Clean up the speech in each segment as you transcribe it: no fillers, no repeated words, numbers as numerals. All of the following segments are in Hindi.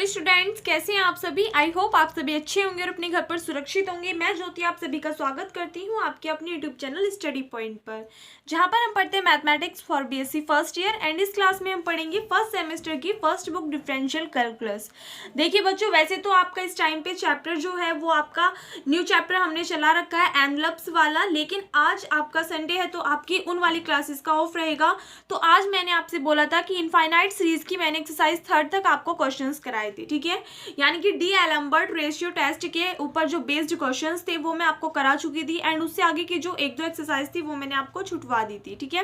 स्टूडेंट्स, कैसे हैं आप सभी। आई होप आप सभी अच्छे होंगे और अपने घर पर सुरक्षित होंगे। मैं ज्योति आप सभी का स्वागत करती हूं आपके अपने यूट्यूब चैनल स्टडी पॉइंट पर, जहां पर हम पढ़ते हैं mathematics for BSc first year. And इस क्लास में हम पढ़ेंगे फर्स्ट सेमेस्टर की फर्स्ट बुक डिफरेंशियल कैलकुलस। देखिए बच्चों, वैसे तो आपका इस टाइम पे चैप्टर जो है वो आपका न्यू चैप्टर हमने चला रखा है एनवलप्स वाला, लेकिन आज आपका संडे है तो आपकी उन वाली क्लासेस का ऑफ रहेगा। तो आज मैंने आपसे बोला था कि इनफाइनाइट सीरीज की मैंने एक्सरसाइज 3 तक आपको क्वेश्चंस कराए थे, ठीक है। यानी कि डी एलम्बर्ट रेशियो टेस्ट के ऊपर जो बेस्ड क्वेश्चंस थे वो मैं आपको करा चुकी थी। एंड उससे आगे की जो 1-2 एक्सरसाइज थी वो मैंने आपको छुटवा दी थी, ठीक है।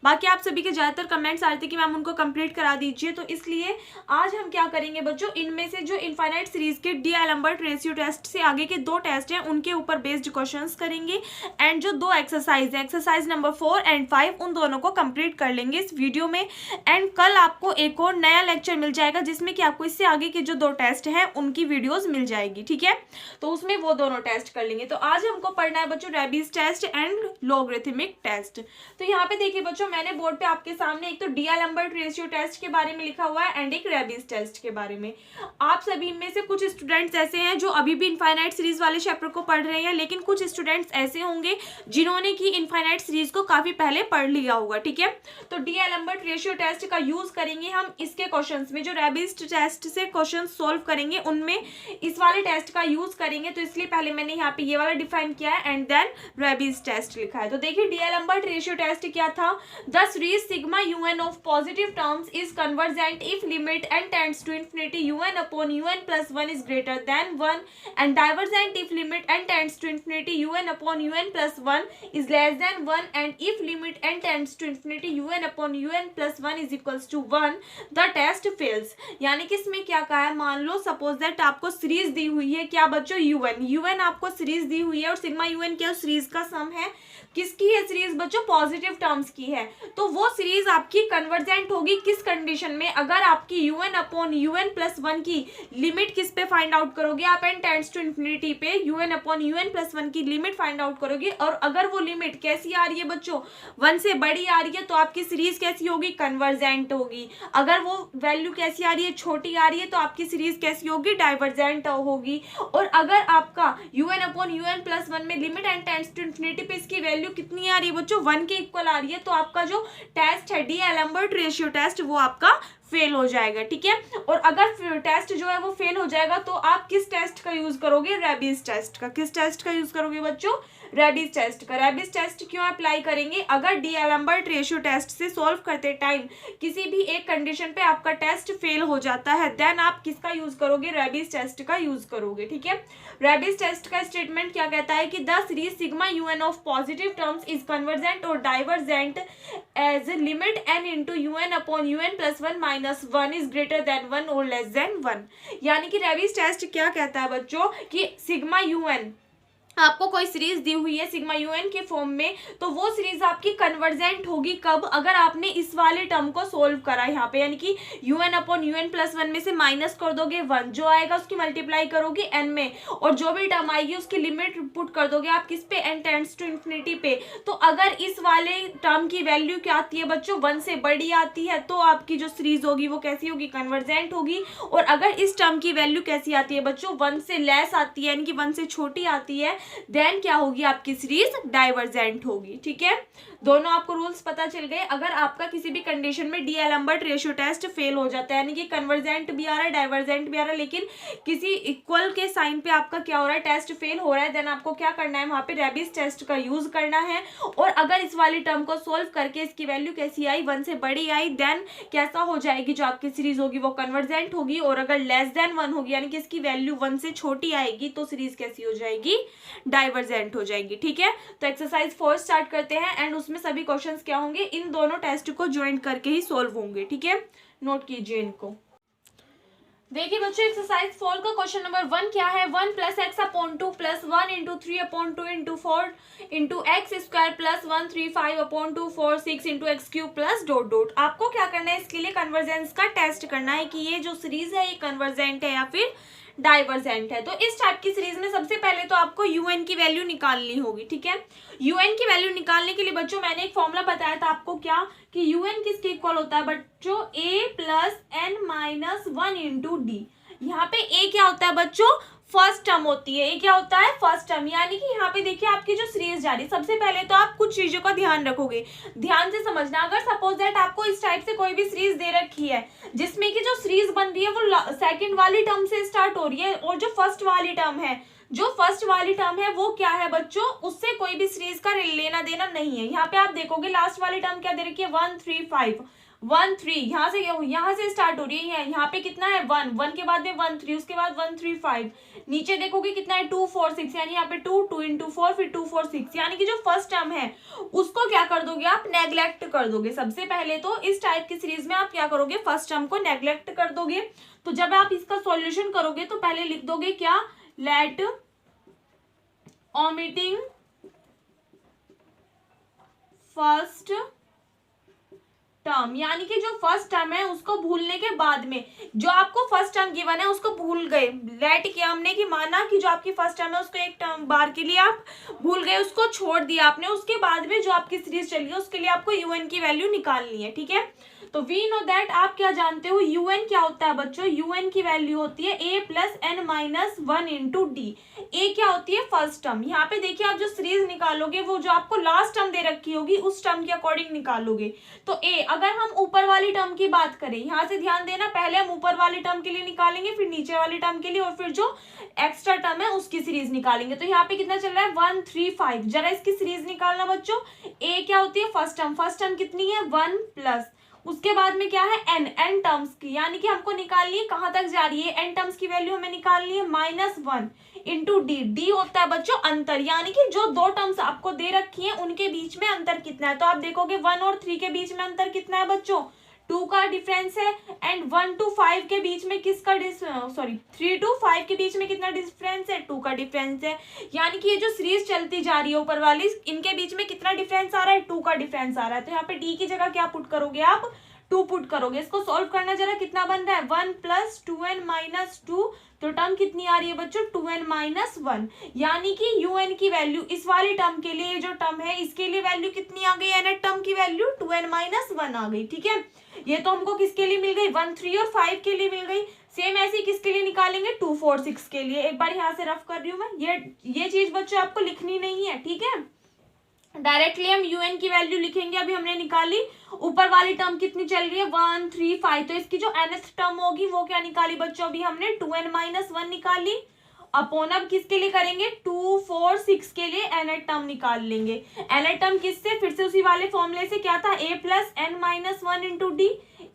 बाकी आप सभी के ज्यादातर कमेंट्स आ रहे थे कि मैम उनको कंप्लीट करा दीजिए, तो इसलिए आज हम क्या करेंगे बच्चों, इनमें से जो इनफाइनाइट सीरीज के डी एलम्बर्ट रेशियो टेस्ट से आगे के 2 टेस्ट हैं उनके ऊपर बेस्ड क्वेश्चंस करेंगे। एंड जो 2 एक्सरसाइज है, एक्सरसाइज नंबर 4 एंड 5, उन दोनों को कंप्लीट कर लेंगे इस वीडियो में। एंड कल आपको एक और नया लेक्चर मिल जाएगा जिसमें कि आपको इससे आगे के जो 2 टेस्ट हैं उनकी वीडियोस मिल जाएगी, ठीक है। तो उसमें वो दोनों टेस्ट कर लेंगे। तो आज हमको पढ़ना है बच्चों Raabe's test and logarithmic test. तो यहाँ पे देखिए बच्चों, मैंने बोर्ड पे आपके सामने एक तो डी एलम्बर्ट रेशियो टेस्ट के बारे में लिखा हुआ है एंड एक रेबीज टेस्ट के बारे में। आप सभी में से कुछ स्टूडेंट्स ऐसे हैं जो अभी भी इनफाइनाइट सीरीज वाले चैप्टर को पढ़ रहे हैं, लेकिन कुछ स्टूडेंट्स ऐसे होंगे जिन्होंने की इनफाइनाइट सीरीज को काफी पहले पढ़ लिया होगा, ठीक है। तो डी एलम्बर्ट रेशियो टेस्ट का यूज करेंगे हम इसके क्वेश्चंस में। जो रेबीज टेस्ट से क्वेश्चन सॉल्व करेंगे उनमें इस वाले टेस्ट का यूज करेंगे, तो इसलिए पहले मैंने यहाँ पे ये वाला डिफाइन किया है एंड देन रेबीज टेस्ट लिखा है। तो देखिए डी एलम्बर्ट रेशियो टेस्ट क्या था। The series sigma u n of positive terms is convergent if limit n tends to infinity u n upon u n plus 1 is greater than 1 and divergent if limit n tends to infinity u n upon u n plus 1 is less than 1 and if limit n tends to infinity u n upon u n plus 1 is equals to 1 the test fails. यानी कि इसमें क्या कहा है, मान लो सपोज दैट आपको सीरीज दी हुई है, क्या बच्चों, यूएन आपको सीरीज दी हुई है और सिग्मा यूएन क्या सीरीज का सम है। किसकी है सीरीज बच्चों, पॉजिटिव टर्म्स की है। तो वो सीरीज आपकी कन्वर्जेंट होगी किस कंडीशन में, अगर आपकी यूएन अपॉन यूएन प्लस 1 की लिमिट किस पे फाइंड आउट करोगे आप, एन टेंड्स टू इंफिनिटी पे यूएन अपॉन यूएन प्लस 1 की लिमिट फाइंड आउट करोगे। और अगर वो लिमिट कैसी आ रही है बच्चों, 1 से बड़ी आ रही है, तो आपकी सीरीज कैसी होगी, कन्वर्जेंट होगी। अगर वो वैल्यू कैसी आ रही है, छोटी आ रही है, तो आपकी सीरीज कैसी होगी, डाइवर्जेंट होगी। और अगर आपका यूएन अपॉन यूएन प्लस 1 में limit n tends to infinity पे इसकी वैल्यू कितनी आ रही है बच्चों, 1 के इक्वल आ रही है, तो आपका जो टेस्ट है डी एलम्बर्ट रेशियो टेस्ट वो आपका फेल हो जाएगा, ठीक है। और अगर टेस्ट जो है वो फेल हो जाएगा तो आप किस टेस्ट का यूज करोगे, रेबीज टेस्ट का। किस टेस्ट का यूज करोगे बच्चों, रेबीज टेस्ट का। रेबीज टेस्ट क्यों अप्लाई करेंगे, अगर डी एलम्बर्ट रेशियो टेस्ट से सॉल्व करते टाइम किसी भी एक कंडीशन पे आपका टेस्ट फेल हो जाता है, देन आप किसका यूज करोगे, रेबीज टेस्ट का यूज करोगे, ठीक है। रेबीज टेस्ट का स्टेटमेंट क्या कहता है कि the series sigma u n of positive terms is convergent और divergent as limit n into u n upon u n plus 1 minus 1 is greater than 1 और लेस देन 1। यानी कि रेबीज टेस्ट क्या कहता है बच्चों कि सिग्मा यूएन, आपको कोई सीरीज दी हुई है सिग्मा यूएन के फॉर्म में, तो वो सीरीज आपकी कन्वर्जेंट होगी कब, अगर आपने इस वाले टर्म को सोल्व करा यहाँ पे। यानी कि यूएन अपॉन यूएन प्लस 1 में से माइनस कर दोगे 1, जो आएगा उसकी मल्टीप्लाई करोगे एन में, और जो भी टर्म आएगी उसकी लिमिट पुट कर दोगे आप किस पे, एन टेंड्स टू इंफिनिटी पे। तो अगर इस वाले टर्म की वैल्यू क्या आती है बच्चों, 1 से बड़ी आती है, तो आपकी जो सीरीज होगी वो कैसी होगी, कन्वर्जेंट होगी। और अगर इस टर्म की वैल्यू कैसी आती है बच्चों, 1 से लेस आती है, यानी कि 1 से छोटी आती है, देन क्या होगी आपकी सीरीज, डाइवर्जेंट होगी, ठीक है। दोनों आपको रूल्स पता चल गए। अगर आपका किसी भी कंडीशन में d'Alembert ratio test fail हो जाता है, यानी कि कन्वर्जेंट भी आ रहा है डाइवर्जेंट भी आ रहा है, लेकिन किसी इक्वल के साइन पे आपका क्या हो रहा है, टेस्ट फेल हो रहा है, देन आपको क्या करना है, वहां पे रेबीज टेस्ट का यूज करना है। और अगर इस वाली टर्म को सोल्व करके इसकी वैल्यू कैसी आई, 1 से बड़ी आई, देन कैसा हो जाएगी, जो आपकी सीरीज होगी वो कन्वर्जेंट होगी। और अगर लेस देन 1 होगी, यानी कि इसकी वैल्यू 1 से छोटी आएगी, तो सीरीज कैसी हो जाएगी, डाइवर्जेंट हो जाएगी, ठीक है। तो एक्सरसाइज 4 स्टार्ट करते हैं एंड उसमें सभी क्वेश्चंस क्या होंगे, इन दोनों टेस्ट को ज्वाइन करके ही सॉल्व होंगे, ठीक है। नोट कीजिए इनको। देखिए बच्चों, एक्सरसाइज 4 का क्वेश्चन नंबर 1 क्या है, 1 plus x upon 2 plus 1 into 3 upon 2 into 4 into x square plus 1 3 5 upon 2 4 6 into x cube plus dot dot. आपको क्या करना है, इसके लिए कन्वर्जेंस का टेस्ट करना है कि ये जो सीरीज है ये कन्वर्जेंट है या फिर डाइवर्जेंट है। तो इस टाइप की सीरीज में सबसे पहले तो आपको यूएन की वैल्यू निकालनी होगी, ठीक है। यूएन की वैल्यू निकालने के लिए बच्चों मैंने एक फॉर्मूला बताया था आपको, क्या कि यूएन किसके इक्वल होता है बच्चों, a plus n minus 1 into d. यहाँ पे ए क्या होता है बच्चों, फर्स्ट टर्म होती है। ये क्या होता है, फर्स्ट टर्म। यानी कि यहाँ पे देखिए आपकी जो सीरीज जा रही है, सबसे पहले तो आप कुछ चीजों का ध्यान रखोगे, ध्यान से समझना। अगर सपोज दैट आपको इस टाइप से कोई भी सीरीज दे रखी है जिसमें कि जो सीरीज बन रही है वो सेकंड वाली टर्म से स्टार्ट हो रही है, और जो फर्स्ट वाली टर्म है वो क्या है बच्चों, उससे कोई भी सीरीज का लेना देना नहीं है। यहाँ पे आप देखोगे लास्ट वाली टर्म क्या दे रखी है, 1 3 5 1 3, यहाँ से स्टार्ट हो रही है। यहाँ पे कितना है, 1 1 के बाद में 1 3, उसके बाद 1 3 5, नीचे देखोगे कितना है 2 4 6, यानी यहाँ पे 2 2 इंटू 4, फिर 2 4 6, यानी कि जो फर्स्ट टर्म है उसको क्या कर दोगे आप, नेग्लेक्ट कर दोगे। सबसे पहले तो इस टाइप की सीरीज में आप क्या करोगे, फर्स्ट टर्म को नेग्लेक्ट कर दोगे। तो जब आप इसका सॉल्यूशन करोगे तो पहले लिख दोगे क्या, लेट ओमिटिंग फर्स्ट टर्म, यानी कि जो फर्स्ट टर्म है उसको भूलने के बाद में जो आपको फर्स्ट टर्म गिवन है उसको भूल गए, लेट किया हमने कि माना कि जो आपकी फर्स्ट टर्म है उसको एक टर्म बार के लिए आप भूल गए, उसको छोड़ दिया आपने। उसके बाद में जो आपकी सीरीज चली है उसके लिए आपको यूएन की वैल्यू निकालनी है, ठीक है। तो वी नो दैट, आप क्या जानते हो यूएन क्या होता है बच्चों, यूएन की वैल्यू होती है a plus n minus 1 into d. A क्या होती है, फर्स्ट टर्म। यहाँ पे देखिए आप जो सीरीज निकालोगे वो जो आपको लास्ट टर्म दे रखी होगी उस टर्म के अकॉर्डिंग निकालोगे। तो ए, अगर हम ऊपर वाली टर्म की बात करें, यहाँ से ध्यान देना, पहले हम ऊपर वाली टर्म के लिए निकालेंगे, फिर नीचे वाली टर्म के लिए, और फिर जो एक्स्ट्रा टर्म है उसकी सीरीज निकालेंगे। तो यहाँ पे कितना चल रहा है, 1 3 5। जरा इसकी सीरीज निकालना बच्चों। ए क्या होती है, फर्स्ट टर्म कितनी है, 1 प्लस, उसके बाद में क्या है, एन टर्म्स की, यानी कि हमको निकालनी है कहां तक जा रही है, एन टर्म्स की वैल्यू हमें निकालनी है -1 इंटू डी। डी होता है बच्चों अंतर, यानी कि जो दो टर्म्स आपको दे रखी है उनके बीच में अंतर कितना है। तो आप देखोगे 1 और 3 के बीच में अंतर कितना है बच्चों, 2 का डिफरेंस है। एंड 1 to 5 के बीच में किसका 3 to 5 के बीच में कितना डिफरेंस है, 2 का डिफरेंस है। यानी कि ये जो सीरीज चलती जा रही है ऊपर वाली, इनके बीच में कितना डिफरेंस आ रहा है, 2 का डिफरेंस आ रहा है। तो यहाँ पे डी की जगह क्या पुट करोगे आप, 2 पुट करोगे। इसको सॉल्व करना जरा, कितना बन रहा है, 1 प्लस 2n माइनस 2, तो टर्म कितनी आ रही है बच्चों, 2n माइनस 1। यानी कि un की वैल्यू इस वाली टर्म के लिए, जो टर्म है इसके लिए वैल्यू कितनी आ गई, n टर्म की वैल्यू 2n माइनस 1 आ गई, ठीक है। ये तो हमको किसके लिए मिल गई, 1 3 और 5 के लिए मिल गई। सेम ऐसे ही किसके लिए निकालेंगे, 2 4 6 के लिए। एक बार यहाँ से रफ कर रही हूँ मैं, ये चीज बच्चों आपको लिखनी नहीं है, ठीक है। डायरेक्टली हम यूएन की वैल्यू लिखेंगे। अभी हमने निकाली, ऊपर वाली टर्म कितनी चल रही है, 1 3 5, तो इसकी जो nth टर्म होगी वो क्या निकाली बच्चों, अभी हमने 2n माइनस 1 निकाली। अपॉन अब किसके लिए करेंगे, 2 4 6 के लिए nth टर्म निकाल लेंगे। nth टर्म किससे, फिर से उसी वाले फॉर्मूले से, क्या था, a plus n minus 1 into d.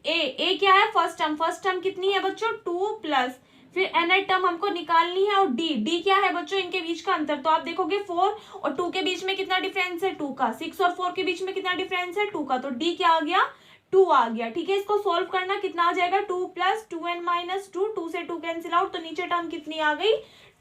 A क्या है, फर्स्ट टर्म कितनी है बच्चों, 2 प्लस, फिर nth टर्म हमको निकालनी है, और डी क्या है बच्चों, इनके बीच का अंतर। तो आप देखोगे 4 और 2 के बीच में कितना डिफरेंस है, 2 का। 6 और 4 के बीच में कितना डिफरेंस है, 2 का। तो डी क्या आ गया, 2 आ गया, ठीक है। इसको सोल्व करना, कितना आ जाएगा, 2 प्लस 2n माइनस 2, 2 से 2 कैंसिल आउट, तो नीचे टर्म कितनी आ गई,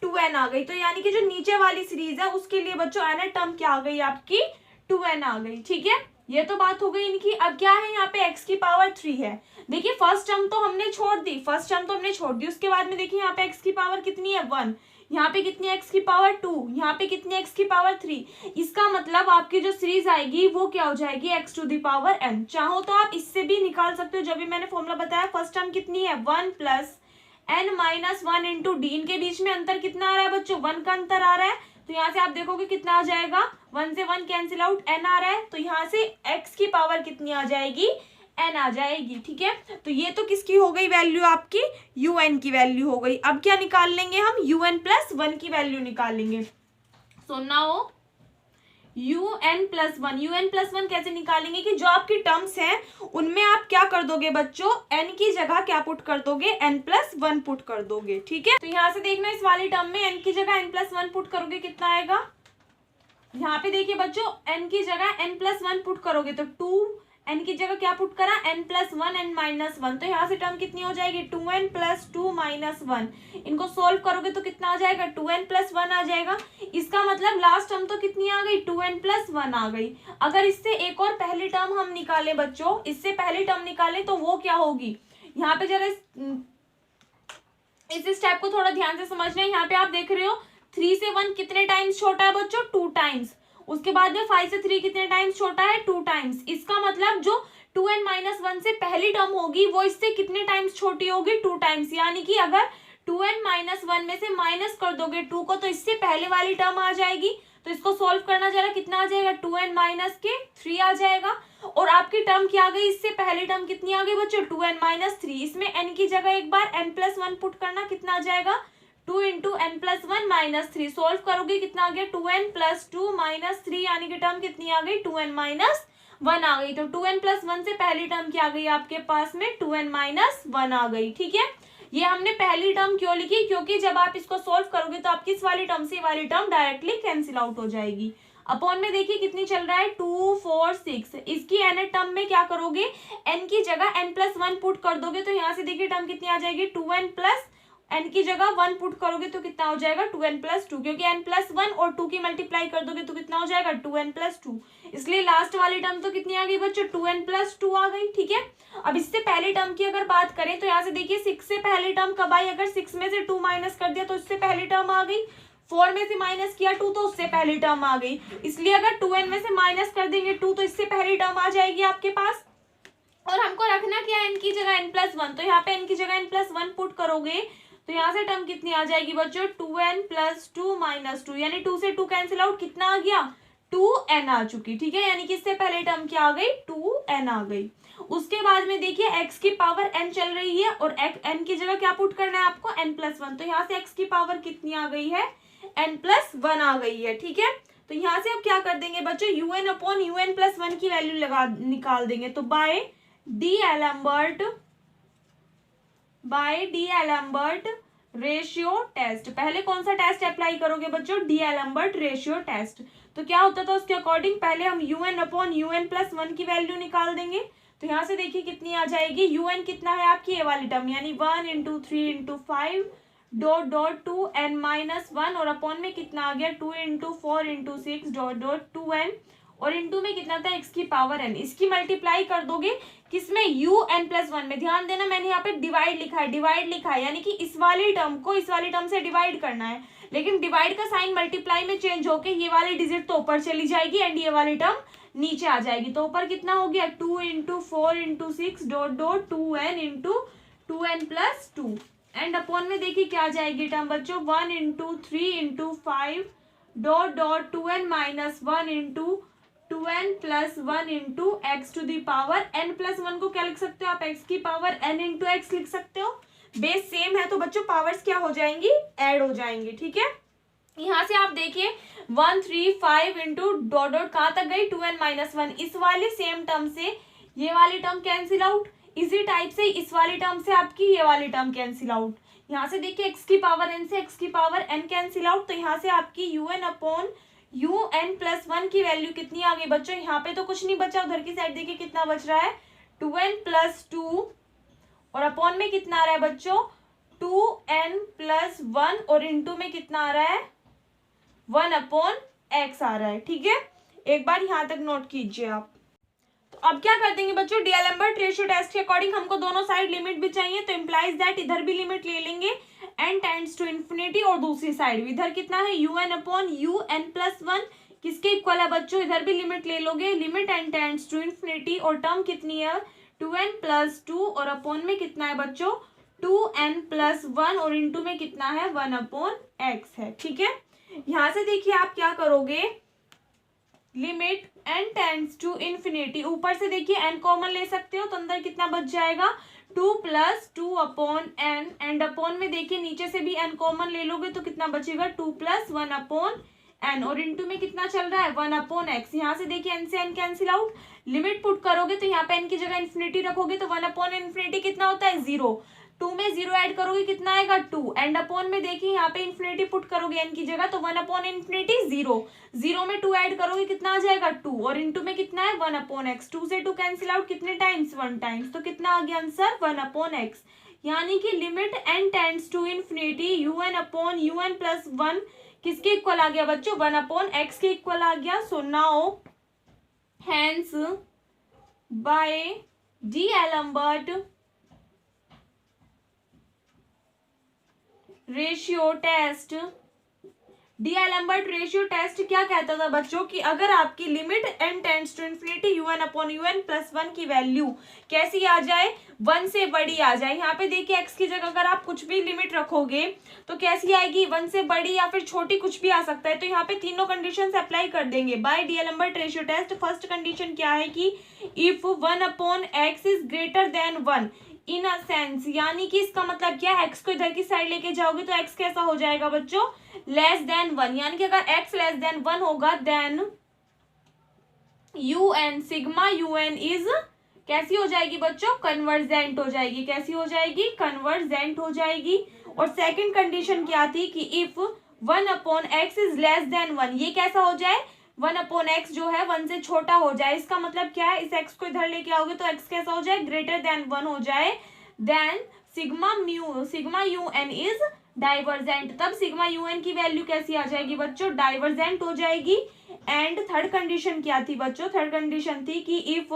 2n आ गई। तो यानी कि जो नीचे वाली सीरीज है उसके लिए बच्चों nth टर्म क्या आ गई आपकी, 2n आ गई, ठीक है। ये तो बात हो गई इनकी। अब क्या है, यहाँ पे x की पावर 3 है। देखिए फर्स्ट टर्म तो हमने छोड़ दी, उसके बाद में देखिए यहाँ पे x की पावर कितनी है, 1, यहाँ पे कितनी x की पावर 2, यहाँ पे कितनी x की पावर 3। इसका मतलब आपकी जो सीरीज आएगी वो क्या हो जाएगी, x to the power n। चाहो तो आप इससे भी निकाल सकते हो, जब भी मैंने फॉर्मूला बताया। फर्स्ट टर्म कितनी है, 1 plus n minus 1 into D. इनके बीच में अंतर कितना आ रहा है बच्चों, 1 का अंतर आ रहा है। तो यहाँ से आप देखोगे कितना आ जाएगा, 1 से 1 कैंसिल आउट, n आ रहा है। तो यहाँ से x की पावर कितनी आ जाएगी, n आ जाएगी, ठीक है। तो ये तो किसकी हो गई वैल्यू, आपकी un की वैल्यू हो गई। अब क्या निकाल लेंगे हम, un प्लस 1 की वैल्यू निकालेंगे। सो नाउ un प्लस 1 कैसे निकालेंगे, कि जो आपकी टर्म्स हैं उनमें आप क्या कर दोगे बच्चों, n की जगह क्या पुट कर दोगे, n प्लस 1 पुट कर दोगे, ठीक है। तो यहाँ से देखना, इस वाली टर्म में n की जगह n प्लस 1 पुट करोगे, कितना आएगा। यहाँ पे देखिए बच्चों, n की जगह n प्लस 1 पुट करोगे तो 2, n की जगह क्या पुट करा, n प्लस 1 n माइनस 1। तो यहाँ से टर्म कितनी हो जाएगी, 2n प्लस 2 माइनस 1। इनको सोल्व करोगे तो कितना आ जाएगा, 2n प्लस 1 आ जाएगा। इसका मतलब लास्ट टर्म तो कितनी आ गई, 2n प्लस 1 आ गई। अगर इससे एक और पहली टर्म हम निकाले बच्चों, इससे पहली टर्म निकाले तो वो क्या होगी, यहाँ पे जरा इस स्टेप को थोड़ा ध्यान से समझना है। यहाँ पे आप देख रहे हो 3 से 1 कितने टाइम्स छोटा है बच्चों, 2 टाइम्स। उसके बाद में 5 से 3 कितने टाइम्स छोटा है, 2 टाइम्स। इसका मतलब जो 2n माइनस 1 से पहली टर्म होगी वो इससे कितने टाइम्स छोटी होगी, 2 टाइम्स। यानी कि अगर 2n-1 में से माइनस कर दोगे 2 को तो इससे पहले वाली टर्म आ जाएगी, तो इसको सॉल्व करना जरा कितना आ जाएगा, 2n-3 आ जाएगा। और आपकी टर्म क्या आ गई, इससे पहली टर्म कितनी आ गई बच्चों, 2n-3। इसमें n की जगह एक बार n+1 पुट करना, कितना आ जाएगा 2 × n+1 - 3। सोल्व करोगे कितना आ गया, 2n+2 - 3 यानी कि टर्म कितनी आ गई, 2n-1 आ गई। तो 2n+1 से पहली टर्म क्या आ गई आपके पास में, 2n-1 आ गई। ठीक है, ये हमने पहली टर्म क्यों लिखी, क्योंकि जब आप इसको सोल्व करोगे तो आपकी इस वाली टर्म से वाली टर्म डायरेक्टली कैंसिल आउट हो जाएगी। अपॉन में देखिए कितनी चल रहा है, 2 4 6। इसकी n टर्म में क्या करोगे, n की जगह n+1 पुट कर दोगे तो यहाँ से देखिए टर्म कितनी आ जाएगी, 2n प्लस n की जगह 1 पुट करोगे तो कितना हो जाएगा, 2n+2, क्योंकि n+1 और 2 की मल्टीप्लाई कर दोगे तो कितना हो जाएगा, 2n+2। इसलिए लास्ट वाली टर्म तो कितनी आ गई बच्चों, 2n+2 आ गई। ठीक है, अब इससे पहले टर्म की अगर बात करें तो यहाँ से देखिए 6 से पहली टर्म कब आई, अगर 6 में से 2 माइनस कर दिया तो इससे पहली टर्म आ गई। 4 में से माइनस किया 2 तो उससे पहली टर्म आ गई। इसलिए अगर 2n में से माइनस कर देंगे 2 तो इससे पहली टर्म आ जाएगी आपके पास। और हमको रखना क्या है, n की जगह n+1, तो यहाँ पे n की जगह n+1 पुट करोगे तो यहाँ से टर्म कितनी आ जाएगी बच्चों, 2n+2 - 2, यानी 2 से 2 कैंसिल आउट, कितना आ गया, 2n आ चुकी। ठीक है, यानी कि इससे पहले टर्म क्या आ गई, 2n आ गई। उसके बाद में देखिए x की पावर n चल रही है और n की जगह क्या पुट करना है आपको, n+1, तो यहाँ से x की पावर कितनी आ गई है, n+1 आ गई है। ठीक है, तो यहाँ से अब क्या कर देंगे बच्चों, un/un+1 की वैल्यू निकाल देंगे। तो by d'Alembert ratio test, पहले कौन सा टेस्ट अप्लाई करोगे बच्चों, डी एलम्बर्ट रेशियो टेस्ट। तो क्या होता था उसके अकॉर्डिंग, पहले हम un/un+1 की वैल्यू निकाल देंगे। तो यहाँ से देखिए कितनी आ जाएगी, un कितना है आपकी ये वाली टर्म, यानी 1 × 3 × 5 ... 2n-1 और अपॉन में कितना आ गया, 2 × 4 × 6 ... 2n और इंटू में कितना था, x की पावर n। इसकी मल्टीप्लाई कर दोगे किसमें, un+1 में। ध्यान देना मैंने यहाँ पे डिवाइड लिखा है, यानी कि इस वाली टर्म को इस वाली टर्म से डिवाइड करना है, लेकिन डिवाइड का साइन मल्टीप्लाई में चेंज होके ये वाली डिजिट तो ऊपर चली जाएगी एंड ये वाली टर्म नीचे आ जाएगी। तो ऊपर कितना हो गया, 2 × 4 × 6 ... 2n × 2n+2 एंड अपॉन में देखिए क्या आ जाएगी टर्म बच्चों, 1 × 3 × 5 ... 2n - 1 × 2n + 1 × x⁴n+1 को क्या लिख सकते हो आप, x की पावर n × x लिख सकते हो। बेस सेम है तो बच्चों पावर्स क्या हो जाएंगी, ऐड हो जाएंगी। ठीक है, यहाँ से आप देखिए 1 3 5 × ... कहाँ तक गई, 2n - 1। इस वाले सेम टर्म से ये वाली टर्म कैंसिल आउट, इसी टाइप से इस वाली टर्म से आपकी ये वाली टर्म कैंसिल आउट। यहाँ से देखिए x की पावर n से x की पावर n कैंसिल आउट, तो यहाँ से आपकी un/un+1 की वैल्यू कितनी आ गई बच्चों, यहाँ पे तो कुछ नहीं बचा, उधर की साइड देखिए कितना बच रहा है, 2n+2 और अपॉन में कितना आ रहा है बच्चों, 2n+1 और इंटू में कितना आ रहा है, 1/x आ रहा है। ठीक है, एक बार यहाँ तक नोट कीजिए आप। तो अब क्या कर देंगे बच्चों, डी एलम्बर्ट रेशियो टेस्ट के अकॉर्डिंग हमको दोनों साइड लिमिट भी चाहिए, तो इम्प्लाइज दैट इधर भी लिमिट ले लेंगे n टेंड्स टू इन्फिनिटी और दूसरी साइड इधर कितना है, un/un+1 किसके इक्वल है बच्चों, इधर भी लिमिट ले लोगे, limit n tends to infinity और टर्म कितनी है, 2n+2 और अपॉन में कितना है बच्चों, 2n+1 और इंटू में कितना है, 1/x है। ठीक है, यहाँ से देखिए आप क्या करोगे, limit n tends to infinity, ऊपर से देखिए n कॉमन ले सकते हो तो अंदर कितना बच जाएगा, 2 + 2/n एंड अपॉन में देखिए नीचे से भी n कॉमन ले लोगे तो कितना बचेगा, 2 + 1/n और इंटू में कितना चल रहा है, 1/x। यहाँ से देखिए n से n cancel out, limit put करोगे तो यहाँ पे n की जगह इन्फिनिटी रखोगे तो 1/∞ कितना होता है, 0। 2 में 0 ऐड करोगे कितना आएगा, 2 एंड अपॉन में देखिए यहाँ पे इन्फिनिटी पुट करोगे n की जगह तो 1/∞ 0। 0 में 2 ऐड करोगे कितना आ जाएगा, 2 और इंटू में कितना है, 1/x। 2 से 2 कैंसिल आउट कितने टाइम्स, 1 टाइम्स, तो कितना आ गया आंसर, 1/x। यानी कि limit n tends to infinity un/un+1 किसके इक्वल आ गया बच्चों, 1/x के इक्वल आ गया। So now hence by d'Alembert ratio test, d'Alembert ratio test क्या कहता था बच्चों कि अगर आपकी limit n tends to infinity limit UN/UN+1 की वैल्यू कैसी आ जाए, 1 से बड़ी आ जाए। यहाँ पे देखिए x की जगह अगर आप कुछ भी लिमिट रखोगे तो कैसी आएगी, 1 से बड़ी या फिर छोटी कुछ भी आ सकता है। तो यहाँ पे तीनों कंडीशन अप्लाई कर देंगे by D'Alembert ratio test. First condition क्या है कि if 1/x is greater than 1 in a sense, यानी कि इसका मतलब क्या है, x को इधर की साइड लेके जाओगे तो x कैसा हो जाएगा बच्चों, लेस देन 1, यानी कि अगर x लेस देन 1 होगा then UN sigma UN is कैसी हो जाएगी बच्चों, कन्वर्जेंट हो जाएगी। कैसी हो जाएगी, कन्वर्जेंट हो जाएगी। और सेकंड कंडीशन क्या थी कि if 1/x is less than 1, ये कैसा हो जाए, 1/x जो है 1 से छोटा हो जाए। इसका मतलब क्या है, इस x को इधर लेके आओगे तो x कैसा हो जाए, ग्रेटर देन 1 हो जाए। Then sigma UN is divergent, तब सिग्मा UN की वैल्यू कैसी आ जाएगी बच्चों, डाइवर्जेंट हो जाएगी। एंड थर्ड कंडीशन क्या थी बच्चों, थर्ड कंडीशन थी कि if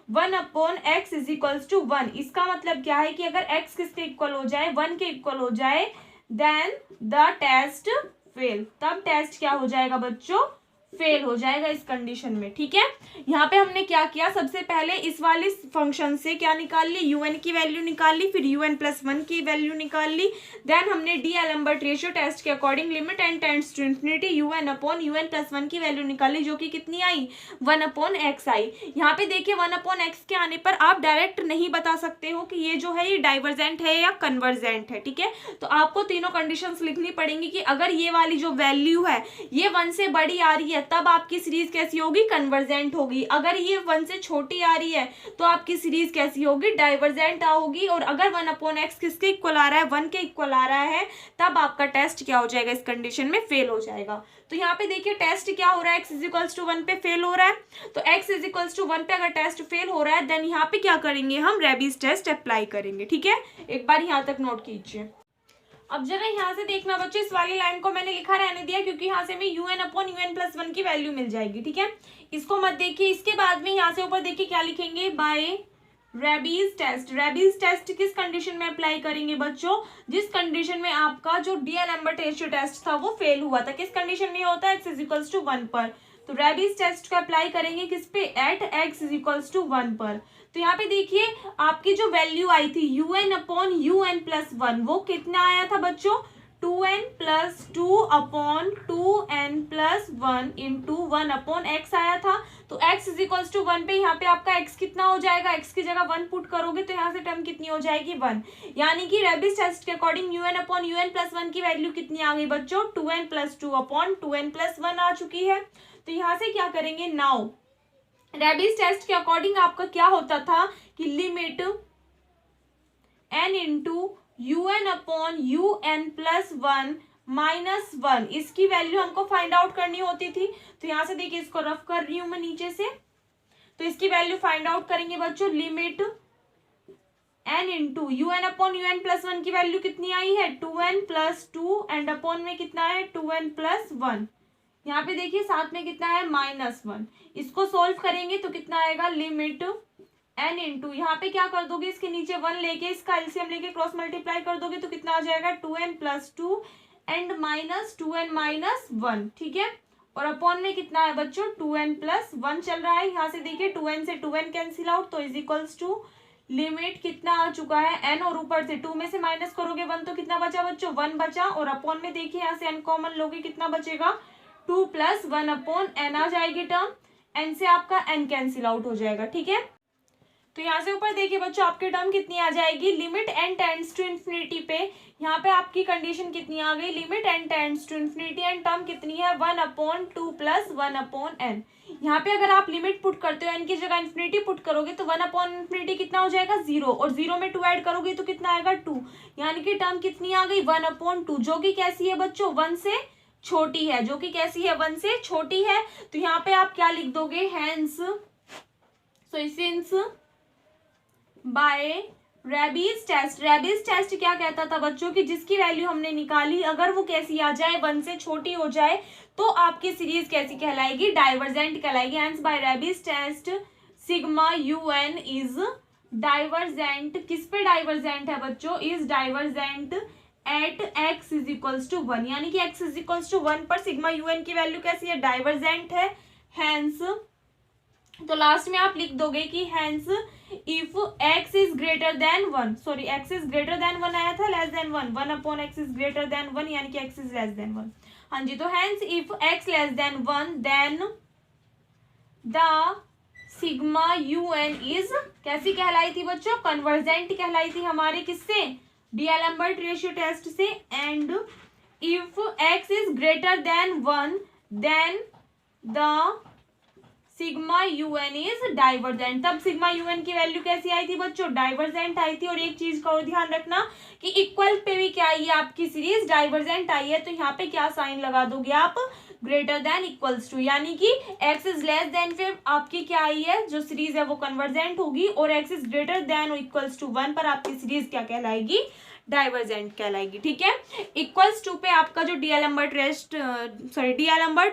1/x is equals to 1, इसका मतलब क्या है कि अगर x किसके इक्वल हो जाए, 1 के इक्वल हो जाए, देन द टेस्ट फेल, तब टेस्ट क्या हो जाएगा बच्चों, फेल हो जाएगा इस कंडीशन में। ठीक है, यहाँ पे हमने क्या किया, सबसे पहले इस वाले फंक्शन से क्या निकाल ली, UN की वैल्यू निकाल ली, फिर UN+1 की वैल्यू निकाल ली। देन हमने डीएलम्बर्ट रेशियो टेस्ट के according limit n tends to infinity UN/UN+1 की वैल्यू निकाली, जो कि कितनी आई, 1/x आई। यहाँ पे देखिए 1/x के आने पर आप डायरेक्ट नहीं बता सकते हो कि ये जो है ये डाइवर्जेंट है या कन्वर्जेंट है। ठीक है, तो आपको तीनों कंडीशंस लिखनी पड़ेंगी कि अगर ये वाली जो वैल्यू है ये 1 से बड़ी आ रही है तब आपकी सीरीज कैसी होगी, कन्वर्जेंट होगी। अगर ये 1 से छोटी आ रही है तो आपकी सीरीज कैसी होगी, डाइवर्जेंट होगी। और अगर 1/x किसके इक्वल आ रहा है, 1 के इक्वल आ रहा है, तब आपका टेस्ट क्या हो जाएगा, इस कंडीशन में फेल हो जाएगा। तो यहाँ पे देखिए टेस्ट क्या हो रहा है, x = 1 पे फेल हो रहा है। तो x = 1 पे अगर टेस्ट फेल हो रहा है देन यहाँ पे क्या करेंगे, हम रेबीज टेस्ट अप्लाई करेंगे। ठीक है, एक बार यहाँ तक नोट कीजिए। अब जरा यहाँ से देखना बच्चों, इस वाली लाइन को मैंने लिखा रहने दिया क्योंकि यहाँ से हमें UN/UN+1 की वैल्यू मिल जाएगी। ठीक है, इसको मत देखिए। इसके बाद में यहाँ से ऊपर देखिए क्या लिखेंगे, by Raabe's test. Raabe's test किस कंडीशन में अप्लाई करेंगे बच्चों, जिस कंडीशन में आपका जो डीएलम्बर्ट रेशियो टेस्ट था वो फेल हुआ था। किस कंडीशन में होता है, x = 1 पर। तो रेबीज टेस्ट को अप्लाई करेंगे किस पे, एट x = 1 पर। तो यहाँ पे देखिए आपकी जो वैल्यू आई थी UN/UN+1 वो कितना आया था बच्चों, 2n+2/2n+1 इंटू 1/x आया था। तो x = 1 पे यहाँ पे आपका x कितना हो जाएगा, x की जगह 1 पुट करोगे तो यहाँ से टर्म कितनी हो जाएगी, 1। यानी कि रेबीज टेस्ट के अकॉर्डिंग UN/UN+1 की वैल्यू कितनी आ गई बच्चों, 2n+2/2n+1 आ चुकी है। तो यहाँ से क्या करेंगे, नाउ रेबीज टेस्ट के अकॉर्डिंग आपका क्या होता था कि लिमिट n इंटू UN/UN+1 -1, इसकी वैल्यू हमको फाइंड आउट करनी होती थी। तो यहाँ से देखिए इसको रफ कर रही हूं मैं नीचे से। तो इसकी वैल्यू फाइंड आउट करेंगे बच्चों, लिमिट n इंटू UN/UN+1 की वैल्यू कितनी आई है, 2n+2 एंड अपॉन में कितना है, 2n+1। यहाँ पे देखिए साथ में कितना है, -1। इसको सोल्व करेंगे तो कितना आएगा, लिमिट n इंटू, यहाँ पे क्या कर दोगे, इसके नीचे 1 लेके इसका एलसीएम लेके क्रॉस मल्टीप्लाई कर दोगे तो कितना आ जाएगा, 2n+2 एंड -2n-1। ठीक है, और अपॉन में कितना है बच्चों, 2n+1 चल रहा है। यहाँ से देखिए 2n से 2n कैंसिल आउट, तो = लिमिट कितना आ चुका है, n, और ऊपर से 2 में से माइनस करोगे 1 तो कितना बचा बच्चों, 1 बचा। और अपॉन में देखिए यहाँ से n कॉमन लोगे कितना बचेगा, 2 + 1/n आ जाएगी टर्म, n से आपका n कैंसिल आउट हो जाएगा। ठीक है, तो यहाँ से ऊपर देखिए बच्चों आपकी टर्म कितनी आ जाएगी, limit n tends to infinity पे यहाँ पे आपकी कंडीशन कितनी आ गई, limit n tends to infinity and term कितनी है, 1/2 + 1/n। यहाँ पे अगर आप लिमिट पुट करते हो n की जगह इन्फिनिटी पुट करोगे तो 1/∞ कितना हो जाएगा, 0, और 0 में 2 ऐड करोगे तो कितना आएगा, 2। यानी कि टर्म कितनी आ गई, 1/2, जो कि कैसी है बच्चों, 1 से छोटी है, जो कि कैसी है, 1 से छोटी है। तो यहाँ पे आप क्या लिख दोगे, hence since by Raabe's test. Raabe's test क्या कहता था बच्चों की, जिसकी वैल्यू हमने निकाली अगर वो कैसी आ जाए, 1 से छोटी हो जाए तो आपकी सीरीज कैसी कहलाएगी, डाइवर्जेंट कहलाएगी। Hence by Raabe's test sigma UN is divergent. किस पे डाइवर्जेंट है बच्चों, इज डाइवर्जेंट एट x = 1, यानी कि x = 1 पर सिग्मा UN की वैल्यू कैसी है, डाइवर्जेंट है। हेंस तो लास्ट में आप लिख दोगे कि hence if x is greater than 1, sorry x is greater than 1 आया था, less than 1, 1/x is greater than 1 यानी कि x इज लेस देन 1। हाँ जी, तो hence if x less than 1 then the sigma UN is कैसी कहलाई थी बच्चों, कन्वर्जेंट कहलाई थी हमारे किससे, डीएलम्बर्ट रेशियो टेस्ट से। And if x is greater than 1 then the sigma UN is divergent. तब सिग्मा UN की वैल्यू कैसी आई थी बच्चों, डाइवर्जेंट आई थी। और एक चीज का और ध्यान रखना कि इक्वल पे भी क्या आई है आपकी सीरीज, डाइवर्जेंट आई है। तो यहाँ पे क्या साइन लगा दोगे आप, ग्रेटर देन इक्वल्स टू, यानी कि x इज लेस देन फिर आपकी क्या आई है जो सीरीज है वो कन्वर्जेंट होगी, और x इज ग्रेटर देन और इक्वल्स टू 1 पर आपकी सीरीज क्या कहलाएगी, डाइवर्जेंट कहलाएगी। ठीक है, इक्वल्स टू पे आपका जो डीएलम्बर्ट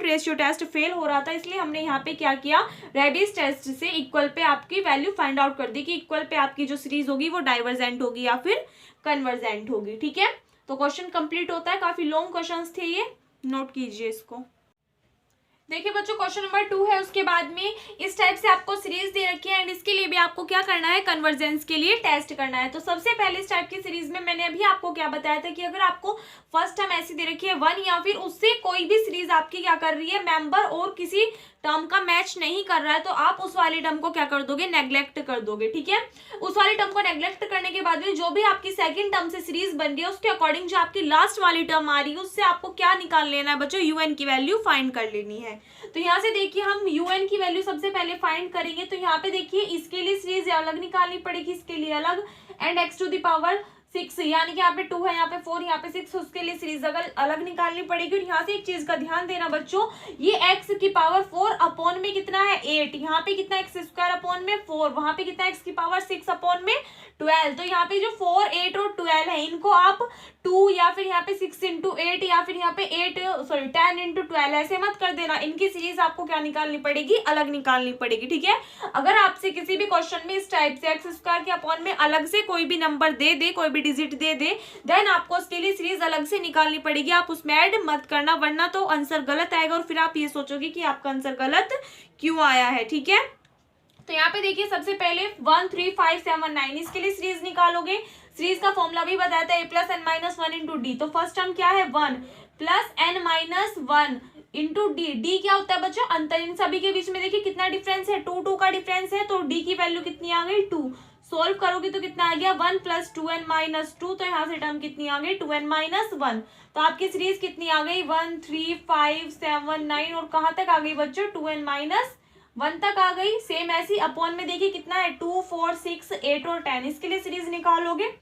रेशियो टेस्ट फेल हो रहा था, इसलिए हमने यहाँ पे क्या किया, रेबिस टेस्ट से इक्वल पे आपकी वैल्यू फाइंड आउट कर दी कि इक्वल पे आपकी जो सीरीज होगी वो डाइवर्जेंट होगी या फिर कन्वर्जेंट होगी। ठीक है, तो क्वेश्चन कंप्लीट होता है, काफी लॉन्ग क्वेश्चन थे ये, नोट कीजिए इसको। देखिए बच्चों, क्वेश्चन नंबर 2 है, उसके बाद में इस टाइप से आपको सीरीज दे रखी है एंड इसके लिए भी आपको क्या करना है, कन्वर्जेंस के लिए टेस्ट करना है। तो सबसे पहले इस टाइप की सीरीज में मैंने अभी आपको क्या बताया था कि अगर आपको फर्स्ट टर्म ऐसी दे रखी है 1 या फिर उससे कोई भी सीरीज आपकी क्या कर रही है, मेंबर और किसी टर्म का मैच नहीं कर रहा है, तो आप उस वाले टर्म को क्या कर दोगे, नेग्लेक्ट कर दोगे। ठीक है, उस वाले टर्म को नेग्लेक्ट करने के बाद में जो भी आपकी सेकंड टर्म से सीरीज बन रही है उसके अकॉर्डिंग जो आपकी लास्ट वाली टर्म आ रही है उससे आपको क्या निकाल लेना है बच्चों, UN की वैल्यू फाइंड कर लेनी है। तो यहाँ से देखिए हम UN की वैल्यू सबसे पहले फाइंड करेंगे। तो यहाँ पे देखिए इसके लिए सीरीज अलग निकालनी पड़ेगी, इसके लिए अलग, and x to the power 6 यानी कि यहाँ पे 2 है, यहाँ पे 4, यहाँ पे 6, उसके लिए सीरीज अलग निकालनी पड़ेगी। और यहाँ से एक चीज का ध्यान देना बच्चों, ये x की पावर 4 अपॉन में कितना है 8, यहाँ पे कितना x स्क्वायर अपॉन में 4, वहां पे कितना x की पावर 6 अपॉन में 12। तो यहाँ पे जो 4, 8 और 12 है इनको आप 2 या फिर यहाँ पे 6 इंटू 8 या फिर यहाँ पे 10 इंटू 12 ऐसे मत कर देना, इनकी सीरीज आपको क्या निकालनी पड़ेगी, अलग निकालनी पड़ेगी। ठीक है, अगर आपसे किसी भी क्वेश्चन में इस टाइप से x स्क्वायर के अपॉन में अलग से कोई भी नंबर दे दे, कोई भी डिजिट दे दे, देन आपको उसके लिए सीरीज अलग से निकालनी पड़ेगी, आप उसमें ऐड मत करना, वरना तो आंसर गलत आएगा और फिर आप ये सोचोगे कि आपका आंसर गलत क्यों आया है। ठीक है, तो यहाँ पे देखिए सबसे पहले 1 3 5 7 9 इसके लिए सीरीज निकालोगे। सीरीज का फॉर्मूला भी बताया था a plus n minus 1 into D. तो फर्स्ट टर्म क्या है 1 plus n minus 1 into D. D क्या होता है बच्चों, अंतर। इन सभी के बीच में देखिए कितना डिफरेंस है, 2 का डिफरेंस है, तो डी की वैल्यू कितनी आ गई 2। सोल्व करोगे तो कितना आ गया 1 प्लस 2n माइनस 2, तो यहाँ से टर्म कितनी आ गई 2n माइनस 1। तो आपकी सीरीज कितनी आ गई 1 3 5 7 9 और कहाँ तक आ गई बच्चों 2n माइनस 1 तक आ गई। सेम ऐसी अपॉन में देखिए कितना है 2 4 6 8 और 10, इसके लिए सीरीज निकालोगे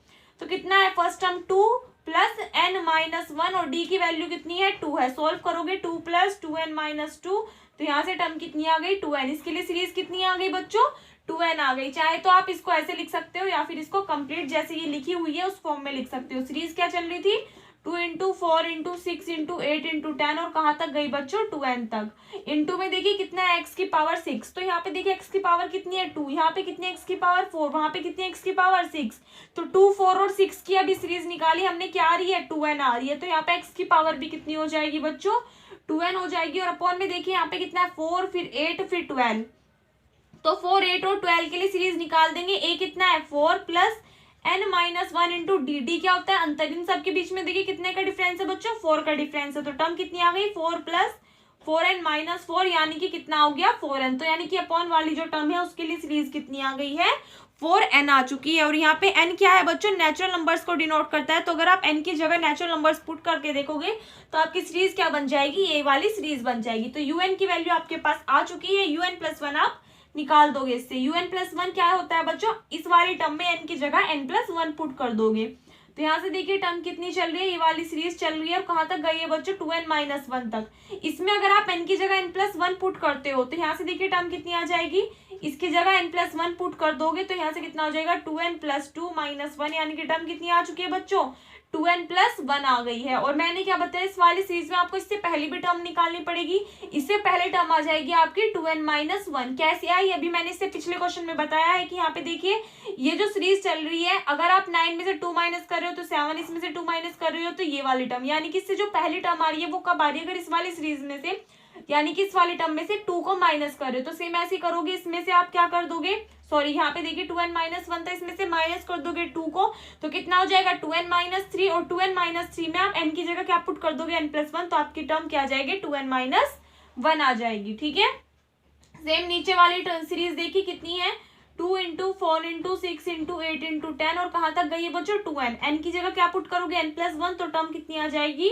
तो कितना है, first term 2 plus n minus 1 और d की वैल्यू कितनी है 2 है। सोल्व करोगे 2 प्लस 2n माइनस 2, तो यहाँ से टर्म कितनी आ गई 2n। इसके लिए सीरीज कितनी आ गई बच्चों 2n आ गई। चाहे तो आप इसको ऐसे लिख सकते हो या फिर इसको कंप्लीट जैसे ये लिखी हुई है उस फॉर्म में लिख सकते हो। सीरीज क्या चल रही थी 2 इंटू 4 इंटू 6 इंटू 8 इंटू 10 और कहाँ तक गई बच्चों 2n तक। इंटू में देखिए कितना है x की पावर 6, तो यहाँ पे देखिए x की पावर कितनी है 2, यहाँ पे कितनी x की पावर 4, वहां पे कितनी x की पावर 6, तो 2 4 और 6 की अभी सीरीज निकाली हमने, क्या आ रही है 2n आ रही है। तो यहाँ पे x की पावर भी कितनी हो जाएगी बच्चों 2n हो जाएगी। और अपॉन में देखिए यहाँ पे कितना है 4 फिर 8 फिर 12, तो 4 8 और 12 के लिए सीरीज निकाल देंगे। a कितना है 4 plus n minus 1 into D. D क्या होता है अंतर। इन सबके बीच में देखिए कितने का डिफरेंस है बच्चों 4 का डिफरेंस है। तो टर्म कितनी आ गई 4 प्लस 4n माइनस 4 यानी कि कितना हो गया 4n। तो यानी कि अपॉन वाली जो टर्म है उसके लिए सीरीज कितनी आ गई है 4n आ चुकी है। और यहाँ पे n क्या है बच्चों, नेचुरल नंबर्स को डिनोट करता है। तो अगर आप n की जगह नेचुरल नंबर्स पुट करके देखोगे तो आपकी सीरीज क्या बन जाएगी, ये वाली सीरीज बन जाएगी। तो un की वैल्यू आपके पास आ चुकी है, un प्लस 1 आप निकाल दोगे इससे। un प्लस 1 क्या होता है बच्चों, इस वाली टर्म में n की जगह n प्लस 1 पुट कर दोगे। तो यहाँ से देखिए टर्म कितनी चल रही है, ये वाली सीरीज चल रही है और कहाँ तक गई है बच्चों 2n माइनस 1 तक। इसमें अगर आप n की जगह n प्लस 1 पुट करते हो तो यहाँ से देखिए टर्म कितनी आ जाएगी, इसकी जगह n प्लस 1 पुट कर दोगे तो यहाँ से कितना हो जाएगा 2n प्लस 2 माइनस 1, यानी कि टर्म कितनी आ चुकी है बच्चों 2n प्लस 1 आ गई है। और मैंने क्या बताया, इस वाली सीरीज में आपको इससे पहले भी टर्म निकालनी पड़ेगी, इससे पहले टर्म आ जाएगी आपकी 2n माइनस 1। कैसे आई, अभी मैंने इससे पिछले क्वेश्चन में बताया है कि यहाँ पे देखिए ये जो सीरीज चल रही है, अगर आप 9 में से 2 माइनस कर रहे हो तो 7, इसमें से 2 माइनस कर रहे हो तो ये वाली टर्म, यानी कि इससे जो पहली टर्म आ रही है वो कब आ रही है, अगर इस वाली सीरीज में से यानी कि इस वाले टर्म में से 2 को माइनस कर रहे हो, तो सेम ऐसे करोगे, इसमें से आप क्या कर दोगे, सॉरी यहाँ पे देखिए 2n-1 था, इसमें से माइनस कर दोगे 2 को, तो कितना हो जाएगा 2n-3, और 2n-3 में आप n की जगह क्या पुट कर दोगे n+1, तो आपकी टर्म क्या आ जाएगी 2n-1 आ जाएगी। ठीक है, सेम नीचे वाली सीरीज देखी कितनी है, 2 × 4 × 6 × 8 × 10, और कहाँ तक गई है बच्चों 2n, n की जगह क्या पुट करोगे n+1, तो टर्म कितनी आ जाएगी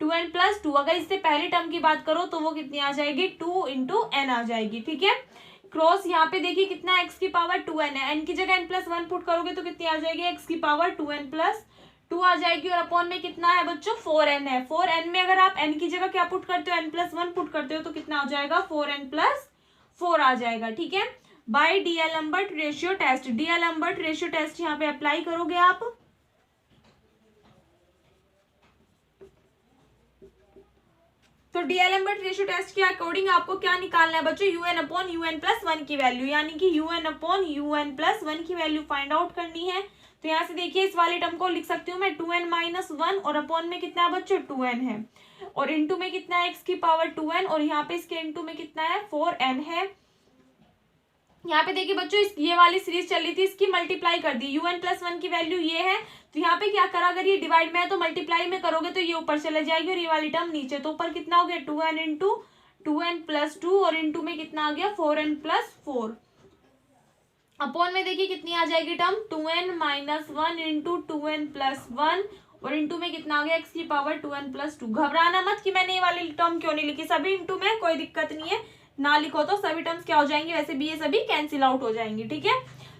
2n+2। अगर इससे पहले टर्म की बात करो तो वो कितनी आ जाएगी 2 × n आ जाएगी। ठीक है, क्रॉस यहाँ पे देखिए कितना x की पावर 2n है, n की जगह n+1 पुट करोगे तो कितनी आ जाएगी x की पावर 2n+2 आ जाएगी, और अपॉन में कितना है बच्चों 4n है, 4n में अगर आप n की जगह क्या पुट करते हो n+1 पुट करते हो तो कितना हो जाएगा 4n+4 आ जाएगा। ठीक है, by D'Alembert ratio test, D'Alembert ratio test यहाँ पे अप्लाई करोगे आप, तो डीएलम्बर्ट रेशियो टेस्ट के अकॉर्डिंग आपको क्या निकालना है बच्चों, un/un+1 की वैल्यू, यानी कि un/un+1 की वैल्यू फाइंड आउट करनी है। तो यहाँ से देखिए इस वाले टर्म को लिख सकती हूँ मैं 2n-1, और अपॉन में कितना है बच्चों 2n है, और इंटू में कितना है x की पावर 2n, और यहाँ पे इसके इंटू में कितना है 4n है। यहाँ पे देखिए बच्चों ये वाली सीरीज चल रही थी, इसकी मल्टीप्लाई कर दी, un+1 की वैल्यू ये है, तो यहाँ पे क्या करा, अगर ये डिवाइड में है तो मल्टीप्लाई में करोगे तो ये ऊपर चले जाएगी और ये वाली टर्म नीचे, तो ऊपर कितना हो गया 2n × 2n+2, और इंटू में कितना आ गया 4n+4, अपॉन में देखिए कितनी आ जाएगी टर्म 2n-1 × 2n+1, और इंटू में कितना आ गया x की पावर 2n+2। घबराना मत कि मैंने ये वाली टर्म क्यों नहीं लिखी, सभी इंटू में कोई दिक्कत नहीं है, ना लिखो तो सभी टर्म्स क्या हो जाएंगे, वैसे भी ये सभी कैंसिल आउट हो जाएंगी। ठीक है,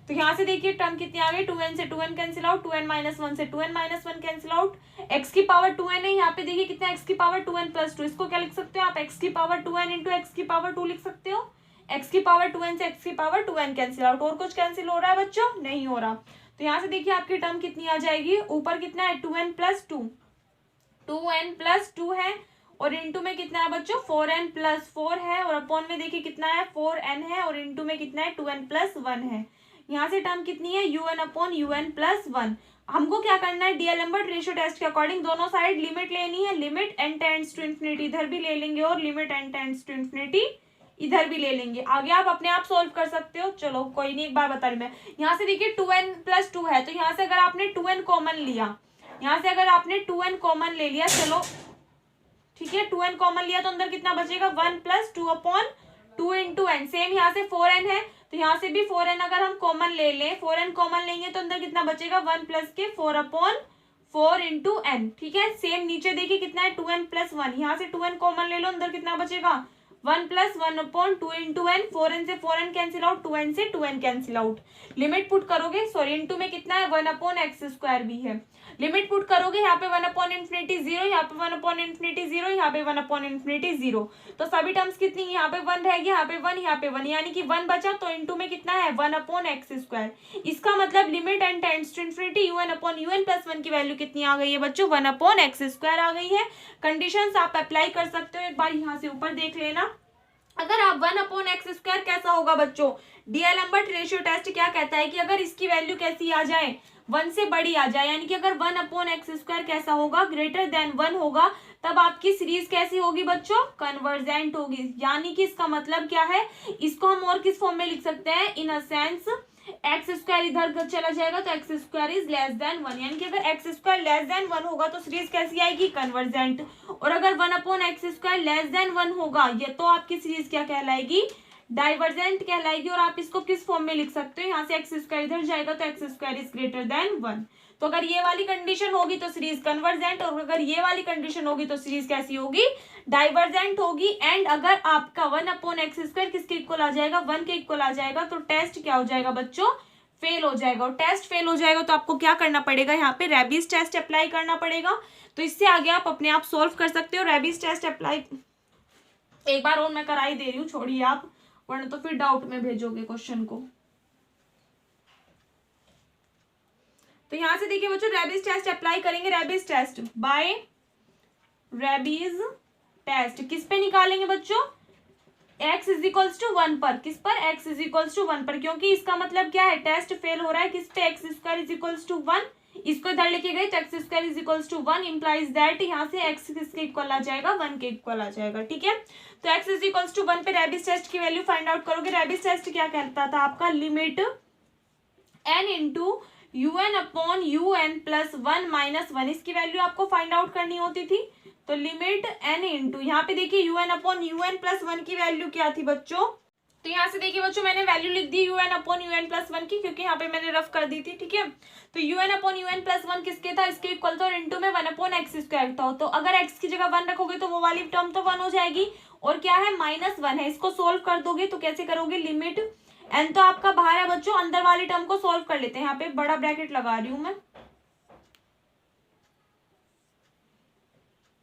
तो यहाँ से देखिए टर्म कितनी आ गई, 2n से 2n कैंसिल आउट, 2n-1 से 2n-1 कैंसिल आउट, x की पावर 2n है, यहाँ पे देखिए कितना x की पावर 2n+2, इसको क्या लिख सकते हो आप x की पावर 2n × x की पावर 2 लिख सकते हो, x की पावर 2n से x की पावर 2n कैंसिल आउट, और कुछ कैंसिल हो रहा है बच्चों, नहीं हो रहा। तो यहाँ से देखिए आपकी टर्म कितनी आ जाएगी, ऊपर कितना है 2n+2, 2n+2 है, और इंटू में कितना है बच्चों 4n+4 है, और अपॉन में देखिए कितना है 4n है, और इंटू में कितना है 2n+1 है। यहाँ से टर्म कितनी है un/un+1। हमको क्या करना है, डीएलम्बर्ट रेशियो टेस्ट के अकॉर्डिंग दोनों साइड लिमिट लेनी है, limit n tends to infinity इधर भी ले लेंगे, और limit n tends to infinity इधर भी ले लेंगे। आगे आप अपने आप सोल्व कर सकते हो, चलो कोई नहीं, एक बार बता रही मैं। यहाँ से देखिए 2n+2 है, तो यहाँ से अगर आपने 2n कॉमन लिया, यहाँ से अगर आपने 2n कॉमन ले लिया, चलो ठीक है 2n कॉमन लिया तो अंदर कितना बचेगा 1+2/2 × n। सेम यहाँ से 4n है, तो यहाँ से भी 4n अगर हम कॉमन ले लें, 4n कॉमन लेंगे तो अंदर कितना बचेगा 1+4/4 × n। ठीक है, सेम नीचे देखिए कितना है 2n+1, यहाँ से 2n कॉमन ले लो, अंदर कितना बचेगा 1+1/2 × n, 4n से 4n कैंसिल आउट, 2n से 2n cancel out, limit put करोगे, सॉरी इंटू में कितना है 1/x² भी है, लिमिट पुट करोगे, यहाँ पे 1/0, यहाँ पे 1/0, यहाँ पे 1/0, तो सभी टर्म्स कितनी, यहाँ पे 1 रहेगी, यहाँ पे 1, यहाँ पे 1, यानी कि 1 बचा, तो इंटू में कितना है 1/x²। इसका मतलब limit n tends to infinity un/un+1 की वैल्यू कितनी आ गई है बच्चों 1/x² आ गई है। कंडीशंस आप अप्लाई कर सकते हो, एक बार यहाँ से ऊपर देख लेना। अगर आप 1/x² कैसा होगा बच्चों, डीएलम्बर्ट रेशियो टेस्ट क्या कहता है कि अगर इसकी वैल्यू कैसी आ जाए 1 से बड़ी आ जाए, यानी कि अगर 1/x² कैसा होगा ग्रेटर देन 1 होगा, तब आपकी सीरीज कैसी होगी बच्चों कन्वर्जेंट होगी। यानी कि इसका मतलब क्या है, इसको हम और किस फॉर्म में लिख सकते हैं, इन अ सेंस x² इधर चला जाएगा तो x² इज लेस देन 1, यानी कि अगर x² लेस देन 1 होगा तो सीरीज कैसी आएगी कन्वर्जेंट, और अगर 1/x² लेस देन 1 होगा ये तो आपकी सीरीज क्या कहलाएगी डाइवर्जेंट कहलाएगी। और आप इसको किस फॉर्म में लिख सकते हो, यहाँ से x² इधर जाएगा तो x² इज ग्रेटर देन 1। तो अगर ये वाली कंडीशन होगी तो सीरीज कन्वर्जेंट, और अगर ये वाली कंडीशन होगी तो सीरीज कैसी होगी डाइवर्जेंट होगी। एंड अगर आपका 1/x² किसके इक्वल आ जाएगा 1 के इक्वल आ जाएगा तो टेस्ट क्या हो जाएगा बच्चों फेल हो जाएगा। और टेस्ट फेल हो जाएगा तो आपको क्या करना पड़ेगा, यहाँ पे रेबीज टेस्ट अप्लाई करना पड़ेगा। तो इससे आगे आप अपने आप सोल्व कर सकते हो। रेबीज टेस्ट अप्लाई एक बार और मैं करा ही दे रही हूँ, छोड़िए आप, वरना तो फिर डाउट में भेजोगे क्वेश्चन को। तो यहां से देखिए बच्चों रेबीज टेस्ट अप्लाई करेंगे। Raabe's test by Raabe's test किस पे निकालेंगे बच्चों, x = 1 पर। किस पर, x = 1 पर, क्योंकि इसका मतलब क्या है टेस्ट फेल हो रहा है किस पे, x² = 1, इसको इधर लेके गए तो x square is equals to 1 implies that यहाँ से एक्स किसके इक्वल आ जाएगा, 1 के इक्वल आ जाएगा। ठीक है, तो एक्स इज इक्वल्स टू 1 पे रेबिस टेस्ट की वैल्यू फाइंड आउट करोगे। रेबिस टेस्ट क्या कहता था आपका, limit n into u n upon u n plus 1 minus 1, इसकी वैल्यू आपको फाइंड आउट करनी होती थी। तो लिमिट n इंटू, यहाँ पे देखिए u n upon u n plus 1 की वैल्यू क्या थी बच्चों, तो यहाँ से देखिए बच्चों मैंने वैल्यू लिख दी u n upon u n plus 1 की, क्योंकि यहाँ पे मैंने रफ कर दी थी। ठीक है, तो u n upon u n plus 1 किसके था, इसके इक्वल था, और इंटू में 1 अपॉन एक्स स्क्वायर था। तो अगर एक्स की जगह 1 रखोगे तो वो वाली टर्म तो 1 हो जाएगी, और क्या है -1 है। इसको सोल्व कर दोगे तो कैसे करोगे, लिमिट एन तो आपका बाहर है बच्चों, अंदर वाली टर्म को सोल्व कर लेते हैं। यहाँ पे बड़ा ब्रैकेट लगा रही हूं मैं,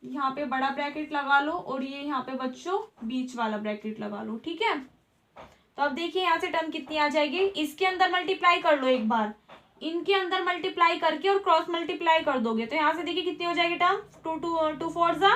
यहाँ पे बड़ा ब्रैकेट लगा लो, और ये यहाँ पे बच्चों बीच वाला ब्रैकेट लगा लो। ठीक है, तो अब देखिए यहाँ से टर्म कितनी आ जाएगी, इसके अंदर मल्टीप्लाई कर लो एक बार, इनके अंदर मल्टीप्लाई करके और क्रॉस मल्टीप्लाई कर दोगे तो यहाँ से देखिए कितनी हो जाएगी टर्म, 2 4 जा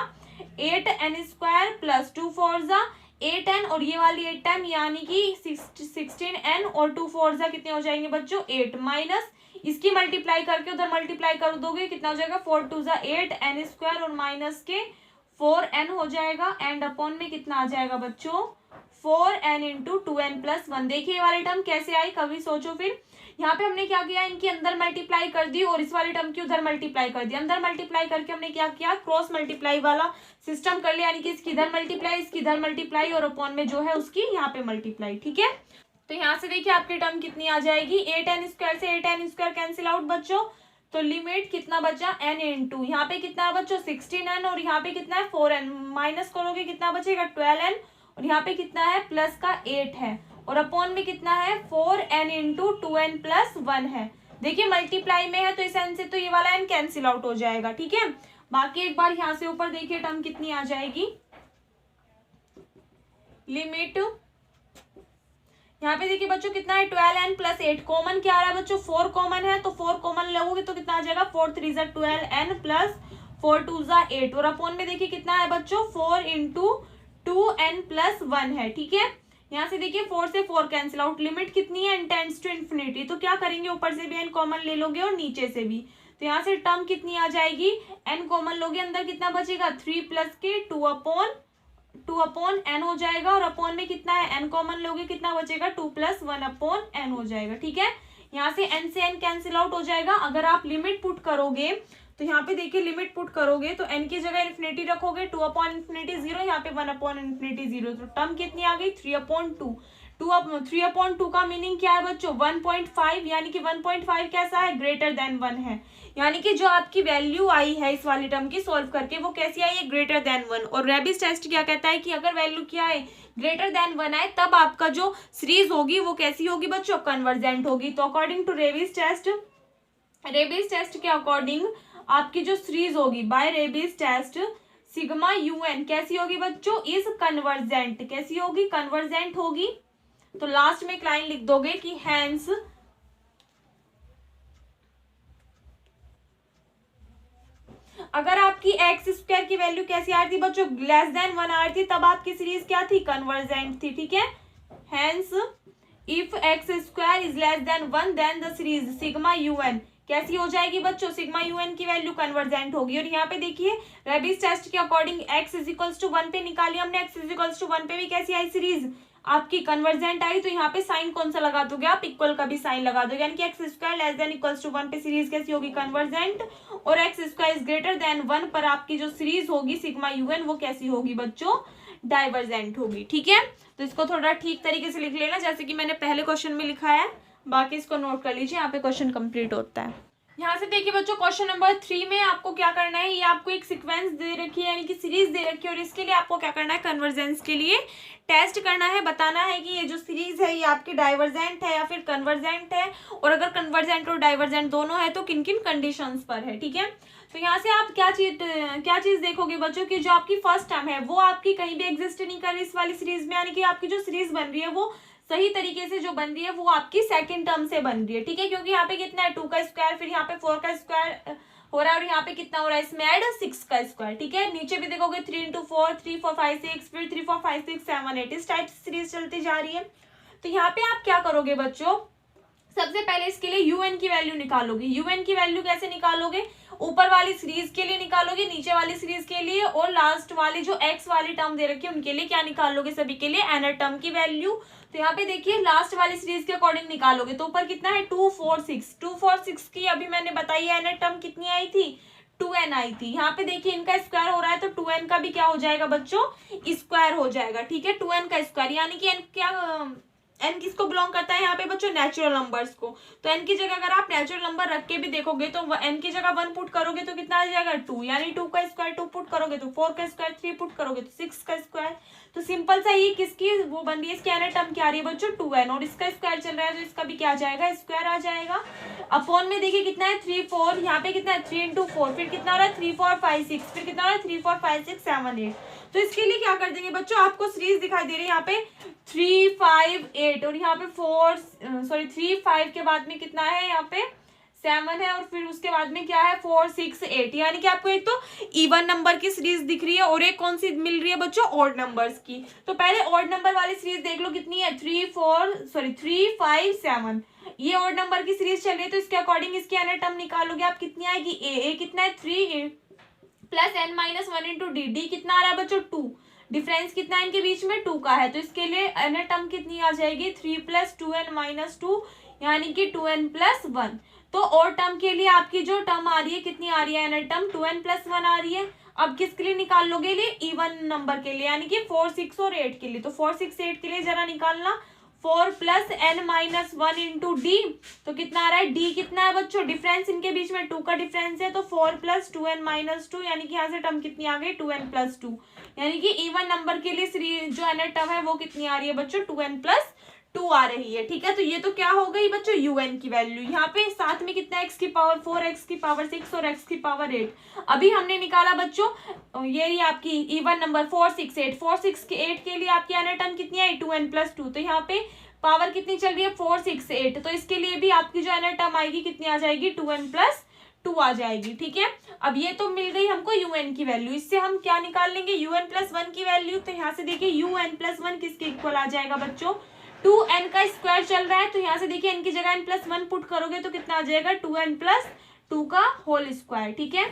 8 n स्क्वायर प्लस 2 4 जा 8 n, और ये वाली 8 टाइम यानी कि 16 n, और 2 4 जा कितने हो जाएंगे बच्चों 8, माइनस इसकी मल्टीप्लाई करके उधर मल्टीप्लाई कर दोगे, कितना हो जाएगा 4 2 जा 8 n स्क्वायर, और माइनस के 4 n हो जाएगा, एंड अपॉन में कितना आ जाएगा बच्चों 4n इंटू 2n प्लस 1। देखिए ये वाली टर्म कैसे आई, कभी सोचो। फिर यहाँ पे हमने क्या किया, इनकी अंदर मल्टीप्लाई कर दी और इस वाली टर्म की उधर मल्टीप्लाई कर दी। अंदर मल्टीप्लाई करके हमने क्या किया, क्रॉस मल्टीप्लाई वाला सिस्टम कर लिया, यानी कि इसकी इधर मल्टीप्लाई, इसकी इधर मल्टीप्लाई, और अपॉन में जो है उसकी यहाँ पे मल्टीप्लाई। ठीक है, तो यहाँ से देखिए आपकी टर्म कितनी आ जाएगी, 8n स्क्वायर से 8n स्क्वायर कैंसिल आउट बच्चों, तो लिमिट कितना बचा n इंटू, यहाँ पे कितना है बच्चों 16n, और यहाँ पे कितना है 4n, माइनस करोगे कितना बचेगा 12n, और यहाँ पे कितना है प्लस का 8 है, और अपॉन में कितना है 4n इंटू 2n प्लस 1 है। देखिए मल्टीप्लाई में है तो इस n से तो ये वाला n कैंसिल आउट हो जाएगा। ठीक है, बाकी एक बार यहाँ से ऊपर देखिए टर्म कितनी आ जाएगी, लिमिट यहाँ पे देखिए बच्चों कितना है 12n प्लस 8, कॉमन क्या आ रहा है बच्चों 4 कॉमन है, तो 4 कॉमन लोगे तो कितना आ जाएगा 4 3 जा 12n प्लस 4 2 जा 8, और अपॉन में देखिए कितना है बच्चों 4 इंटू 2n प्लस 1 है। ठीक है, यहाँ से देखिए 4 से 4 कैंसिल आउट, लिमिट कितनी है n टेंड्स टू इन्फिनिटी, तो क्या करेंगे ऊपर से भी n कॉमन ले लोगे और नीचे से भी, तो यहाँ से टर्म कितनी आ जाएगी, n कॉमन लोगे अंदर कितना बचेगा 3 प्लस के 2 अपॉन n हो जाएगा, और अपॉन में कितना है n कॉमन लोगे कितना बचेगा 2 प्लस 1 अपॉन n हो जाएगा। ठीक है, यहाँ से n से n कैंसिल आउट हो जाएगा। अगर आप लिमिट पुट करोगे तो यहाँ पे देखिए लिमिट पुट करोगे तो n की जगह इन्फिनिटी रखोगे, 2 अपॉन इन्फिनिटी 0, यहाँ पे 1 अपॉन इन्फिनिटी 0, तो टर्म कितनी आ गई 3 अपॉन 2। 3 अपॉन 2 का मीनिंग क्या है बच्चों 1.5, यानी कि 1.5 कैसा है ग्रेटर देन 1 है, यानी कि जो आपकी वैल्यू आई है इस वाली टर्म की सोल्व करके वो कैसी आई है ग्रेटर देन 1। और रेबिस टेस्ट क्या कहता है कि अगर वैल्यू क्या है ग्रेटर देन 1 आए तब आपका जो सीरीज होगी वो कैसी होगी बच्चों कन्वर्जेंट होगी। तो अकॉर्डिंग टू रेबिस टेस्ट के अकॉर्डिंग आपकी जो सीरीज होगी by Raabe's test sigma u n कैसी होगी बच्चों इज कन्वर्जेंट, कैसी होगी कन्वर्जेंट होगी। तो लास्ट में एक लाइन लिख दोगे कि हैंस अगर आपकी एक्स स्क्वायर की वैल्यू कैसी आ रही थी बच्चों लेस देन 1 आ रही थी तब आपकी सीरीज क्या थी कन्वर्जेंट थी। ठीक है, hence if x square is less than 1 then the series sigma u n कैसी हो जाएगी बच्चों सिग्मा यूएन की वैल्यू कन्वर्जेंट होगी। और यहाँ पे देखिए रेबिस टेस्ट के according x is equals to 1 पे निकाली हमने, x इज इक्वल्स टू 1 पे भी कैसी आई सीरीज आपकी कन्वर्जेंट आई। तो यहाँ पे साइन कौन सा लगा दोगे आप इक्वल का भी साइन लगा दोगे, यानी कि x square less than equals to 1 पे सीरीज कैसी होगी कन्वर्जेंट, और x square is greater than 1 पर आपकी जो सीरीज होगी सिग्मा यूएन वो कैसी होगी बच्चों डाइवर्जेंट होगी। ठीक है, तो इसको थोड़ा ठीक तरीके से लिख लेना जैसे कि मैंने पहले क्वेश्चन में लिखा है, बाकी इसको नोट कर लीजिए, यहाँ पे क्वेश्चन कंप्लीट होता है। यहाँ से देखिए बच्चों क्वेश्चन नंबर 3 में आपको क्या करना है, ये आपको एक सीक्वेंस दे रखी है यानी कि सीरीज दे रखी है, और इसके लिए आपको क्या करना है कन्वर्जेंस के लिए टेस्ट करना है, बताना है कि ये जो सीरीज है ये आपकी डाइवर्जेंट है या फिर कन्वर्जेंट है, और अगर कन्वर्जेंट और डाइवर्जेंट दोनों है तो किन किन कंडीशंस पर है। ठीक है, तो यहाँ से आप क्या चीज देखोगे बच्चों की जो आपकी फर्स्ट टर्म है वो आपकी कहीं भी एग्जिस्ट नहीं कर रही इस वाली सीरीज में, यानी कि आपकी जो सीरीज बन रही है वो सही तरीके से जो बन रही है वो आपकी सेकंड टर्म से बन रही है। ठीक है, क्योंकि यहाँ पे कितना है 2 का स्क्वायर, फिर यहाँ पे 4 का स्क्वायर हो रहा है, और यहाँ पे कितना हो रहा है इसमें ऐड 6 का स्क्वायर। ठीक है, नीचे भी देखोगे 3 इंटू 4 3 4 5 6 फिर 3 4 5 6 7 8 इस टाइप से सीरीज चलती जा रही है। तो यहाँ पे आप क्या करोगे बच्चों सबसे पहले इसके लिए un की वैल्यू निकालोगे। un की वैल्यू कैसे निकालोगे, ऊपर वाली सीरीज के लिए निकालोगे, नीचे वाली सीरीज के लिए, और लास्ट वाली जो x वाली टर्म दे रखी है उनके लिए क्या निकालोगे, सभी के लिए nr टर्म की वैल्यू। तो यहाँ पे देखिए लास्ट वाली सीरीज के अकॉर्डिंग निकालोगे तो ऊपर कितना है 2 4 6, 2 4 6 की अभी मैंने बताई है nr टर्म कितनी आई थी 2n आई थी। यहाँ पे देखिए इनका स्क्वायर हो रहा है तो 2n का भी क्या हो जाएगा बच्चों, स्क्वायर हो जाएगा। ठीक है, 2n का स्क्वायर, यानी कि n क्या n किसको बिलोंग करता है यहाँ पे बच्चों, नेचुरल नंबर्स को। तो n की जगह अगर आप नेचुरल नंबर रख के भी देखोगे तो n की जगह 1 पुट करोगे तो कितना आ जाएगा 2, यानी 2 का स्क्वायर 2 पुट करोगे तो 4 का स्क्वायर 3 पुट करोगे तो 6 का स्क्वायर। तो सिंपल सा ये किसकी वो बन रही है, इसकी nr टर्म क्या आ रही है बच्चों 2n, और इसका स्क्वायर चल रहा है तो इसका भी क्या आ जाएगा, स्क्वायर आ जाएगा। अपॉन में देखिए कितना है 3 4, यहाँ पे कितना है 3 इंटू 4, फिर कितना हो रहा है 3 4 5 6, फिर कितना हो रहा है 3 4 5 6 7 8। तो इसके लिए क्या कर देंगे बच्चों, आपको सीरीज दिखाई दे रही है यहाँ पे 3 5 8, और यहाँ पे 3 5 के बाद में कितना है, यहाँ पे 7 है, और फिर उसके बाद में क्या है 4 6 8, यानी कि आपको एक तो इवन नंबर की सीरीज दिख रही है और एक कौन सी मिल रही है बच्चों, ऑड नंबर्स की। तो पहले ऑड नंबर वाली सीरीज देख लो कितनी है 3 5 7, ये ऑड नंबर की सीरीज चल रही है तो इसके अकॉर्डिंग इसकी nr टर्म निकालोगे आप, कितनी आएगी a कितना है 3 plus n minus 1 into D कितना आ रहा है बच्चों 2, डिफरेंस कितना है इनके बीच में 2 का है, तो इसके लिए nr टर्म कितनी आ जाएगी 3 प्लस 2n माइनस 2, यानी कि 2n प्लस 1। तो और टर्म के लिए आपकी जो टर्म आ रही है कितनी आ रही है nr टर्म 2n प्लस 1 आ रही है। अब किसके लिए निकाल लोगे, लिए इवन नंबर के लिए, यानी कि 4 6 और 8 के लिए। तो 4 6 8 के लिए जरा निकालना 4 plus n minus 1 into D, तो कितना आ रहा है d कितना है बच्चों, डिफरेंस इनके बीच में 2 का डिफरेंस है तो 4 प्लस 2n माइनस 2, यानी कि यहाँ से टर्म कितनी आ गई 2n प्लस 2, यानी कि इवन नंबर के लिए जो nr टर्म है वो कितनी आ रही है बच्चों 2n प्लस 2 आ रही है। ठीक है, तो ये तो क्या हो गई बच्चों un की वैल्यू। यहाँ पे साथ में कितना x की पावर 4, x की पावर 6 और x की पावर 8। अभी हमने निकाला बच्चों ये आपकी इवन नंबर 4 6 8, 4 6 के 8 के लिए आपकी nr टर्म कितनी आई 2n प्लस 2, तो यहाँ पे पावर कितनी चल रही है 4 6 8, तो इसके लिए भी आपकी जो nr टर्म आएगी कितनी आ जाएगी 2n प्लस 2 आ जाएगी। ठीक है, अब ये तो मिल गई हमको un की वैल्यू, इससे हम क्या निकाल लेंगे un प्लस 1 की वैल्यू। तो यहाँ से देखिए un प्लस 1 किसके इक्वल आ जाएगा बच्चों, 2n का स्क्वायर चल रहा है तो यहाँ से देखिए n की जगह n प्लस 1 पुट करोगे तो कितना आ जाएगा 2n प्लस 2 का होल स्क्वायर। ठीक है,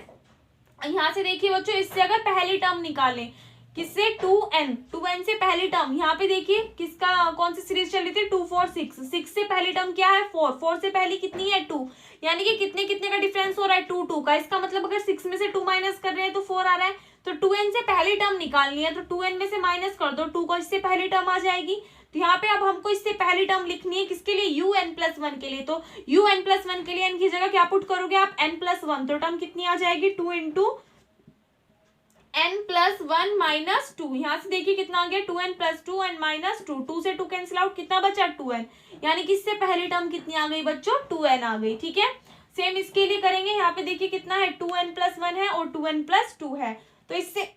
यहाँ से देखिए बच्चों इससे अगर पहली टर्म निकालें किससे 2n से पहली टर्म, यहाँ पे देखिए किसका कौन सी सीरीज चल रही थी 2 4 6 से पहली टर्म क्या है 4 से पहली कितनी है 2, यानी कि कितने कितने का डिफरेंस हो रहा है 2 2 का। इसका मतलब अगर 6 में से 2 माइनस कर रहे हैं तो 4 आ रहा है, तो 2n से पहली टर्म निकालनी है तो 2n में से माइनस कर दो 2 को, इससे पहली टर्म आ जाएगी। तो यहाँ पे अब हमको इससे पहली टर्म लिखनी है किसके लिए un प्लस 1 के लिए, तो un प्लस 1 के लिए n की जगह क्या पुट करोगे आप n प्लस 1, तो टर्म कितनी आ जाएगी 2 इंटू n प्लस 1 माइनस 2, यहाँ से देखिए कितना आ गया 2n प्लस 2 एंड माइनस 2, 2 से 2 कैंसिल आउट, कितना बचा 2n, यानी कि इससे पहली टर्म कितनी आ गई बच्चों 2n आ गई। ठीक है, सेम इसके लिए करेंगे, यहाँ पे देखिए कितना है 2n प्लस 1 है और 2n प्लस 2 है, तो इससे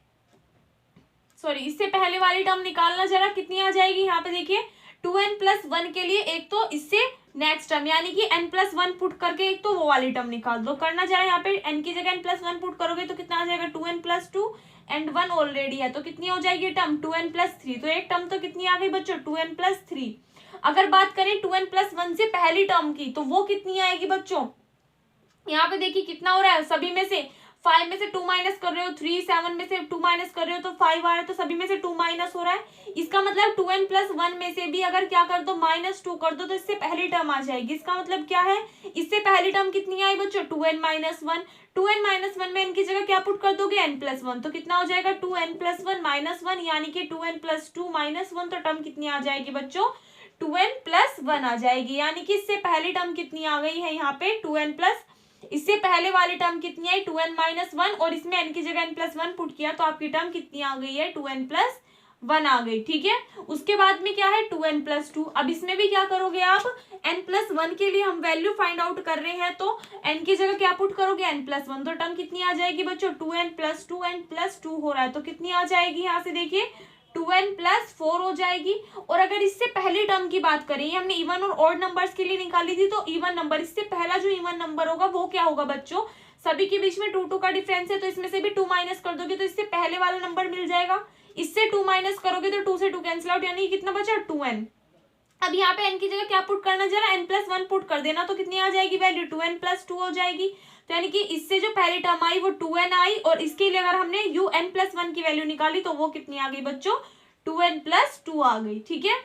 पहले वाली टर्म निकालना जरा कितनी आ जाएगी, यहाँ पे देखिए 2n प्लस 1 के लिए एक तो इससे नेक्स्ट टर्म यानी कि n प्लस 1 पुट करके एक तो वो वाली टर्म निकाल दो, करना जरा यहाँ पे n की जगह n प्लस 1 पुट करोगे तो कितना आ जाएगा 2n प्लस 2 एंड 1 ऑलरेडी है तो कितनी हो जाएगी टर्म 2n प्लस 3, तो एक टर्म तो कितनी आ गई बच्चों 2n प्लस 3। अगर बात करें 2n प्लस 1 से पहली टर्म की तो वो कितनी आएगी बच्चों, यहाँ पे देखिए कितना हो रहा है, सभी में से 5 में से 2 माइनस कर रहे हो 3, 7 में से 2 माइनस कर रहे हो तो 5 आ रहा है, तो सभी में से 2 माइनस हो रहा है। इसका मतलब 2n प्लस 1 में से भी अगर क्या कर दो -2 कर दो तो इससे पहली टर्म आ जाएगी। इसका मतलब क्या है, इससे पहली टर्म कितनी आई बच्चों 2n माइनस 1, 2n माइनस 1 में n की जगह क्या पुट कर दोगे n प्लस 1, तो कितना हो जाएगा 2n प्लस 1 माइनस 1, यानी कि 2n प्लस 2 माइनस 1, तो टर्म कितनी आ जाएगी बच्चों 2n प्लस 1 आ जाएगी, यानी कि इससे पहली टर्म कितनी आ गई है यहाँ पे 2n प्लस, इससे पहले वाली टर्म कितनी आई 2n माइनस 1 और इसमें n की जगह n प्लस 1 पुट किया तो आपकी टर्म कितनी आ गई है 2n प्लस 1 आ गई। ठीक है, उसके बाद में क्या है 2n प्लस 2, अब इसमें भी क्या करोगे आप n प्लस 1 के लिए हम वैल्यू फाइंड आउट कर रहे हैं तो n की जगह क्या पुट करोगे n प्लस 1, तो टर्म कितनी आ जाएगी बच्चों 2n प्लस 2 एंड प्लस 2 हो रहा है तो कितनी आ जाएगी, यहाँ से देखिए 2n प्लस 4 हो जाएगी। और अगर इससे पहली टर्म की बात करें, हमने इवन और ऑड नंबर्स के लिए निकाली थी, तो इवन नंबर इससे पहला जो इवन नंबर होगा वो क्या होगा बच्चों, सभी के बीच में 2 2 का डिफरेंस है तो इसमें से भी 2 माइनस कर दोगे तो इससे पहले वाला नंबर मिल जाएगा, इससे 2 माइनस करोगे तो 2 से 2 कैंसिल आउट, यानी कितना बचा 2n, अब यहाँ पे n की जगह क्या पुट करना, जरा n+1 पुट कर देना, तो कितनी आ जाएगी वैल्यू, 2n+2 हो जाएगी। तो यानी कि इससे जो पहली टर्म आई वो 2n आई, और इसके लिए अगर हमने un+1 की वैल्यू निकाली तो वो कितनी आ गई बच्चों, 2n+2 आ गई। ठीक है,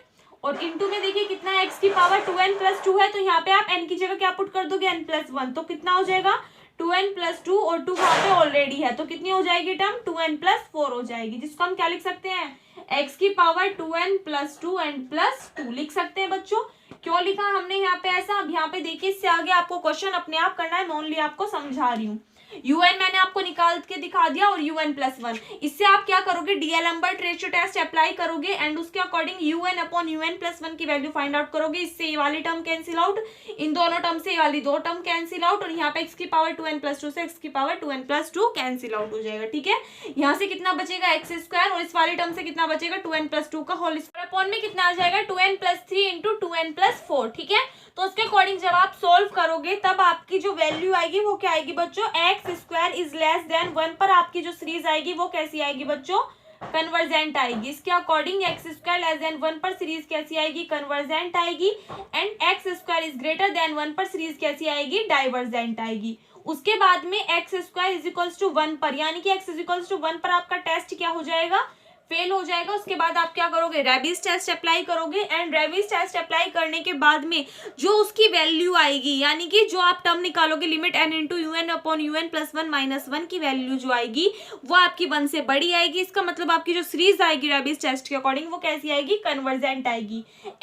और इनटू में देखिए कितना है, x की पावर 2n+2 है, तो यहाँ पे आप n की जगह क्या पुट कर दोगे, n+1, तो कितना हो जाएगा 2n+2, और 2 वहां पे ऑलरेडी है, तो कितनी हो जाएगी टर्म, 2n+4 हो जाएगी, जिसको हम क्या लिख सकते हैं, x की पावर 2n+2 n+2 लिख सकते हैं बच्चों। क्यों लिखा हमने यहाँ पे ऐसा, अब यहाँ पे देखिए इससे आगे आपको क्वेश्चन अपने आप करना है, मैं ओनली आपको समझा रही हूँ। un मैंने आपको निकाल के दिखा दिया, और un+1, इससे आप क्या करोगे, डीएलएम्बर्ट रेशियो टेस्ट अप्लाई करोगे, एंड उसके अकॉर्डिंग un/un+1 की वैल्यू फाइंड आउट करोगे। इससे ये वाली टर्म कैंसिल आउट, इन दोनों टर्म से ये वाली दो टर्म कैंसिल आउट, और यहाँ पे x की पावर 2n+2 से x की पावर 2n+2 कैंसिल आउट हो जाएगा। ठीक है, यहाँ से कितना बचेगा x², और इस वाली टर्म से कितना बचेगा 2n+2 का होल स्क्वायर, अपॉन में कितना आ जाएगा 2n+3 इंटू 2n+4। ठीक है, तो उसके अकॉर्डिंग जब आप सोल्व करोगे तब आपकी जो वैल्यू आएगी वो क्या आएगी बच्चों, x² इज लेस देन 1 पर आपकी जो सीरीज आएगी वो कैसी आएगी बच्चों, कन्वर्जेंट आएगी। इसके अकॉर्डिंग x² लेस देन 1 पर सीरीज कैसी आएगी, कन्वर्जेंट आएगी, and x² is greater than 1 पर सीरीज कैसी आएगी, डाइवर्जेंट आएगी। उसके बाद में x² इज इक्वल्स टू 1 पर, यानी कि x इज इक्वल्स टू 1 पर आपका टेस्ट क्या हो जाएगा, फेल हो जाएगा। उसके बाद आप क्या करोगे, रेबीज टेस्ट अप्लाई करोगे, एंड रेबीज टेस्ट अप्लाई करने के बाद में जो उसकी वैल्यू आएगी, यानी कि जो आप टर्म निकालोगे लिमिट n इंटू un/un+1 की वैल्यू जो आएगी वो आपकी 1 से बड़ी आएगी। इसका मतलब आपकी जो सीरीज आएगी रेबीज टेस्ट के अकॉर्डिंग वो कैसी आएगी, कन्वर्जेंट आएगी।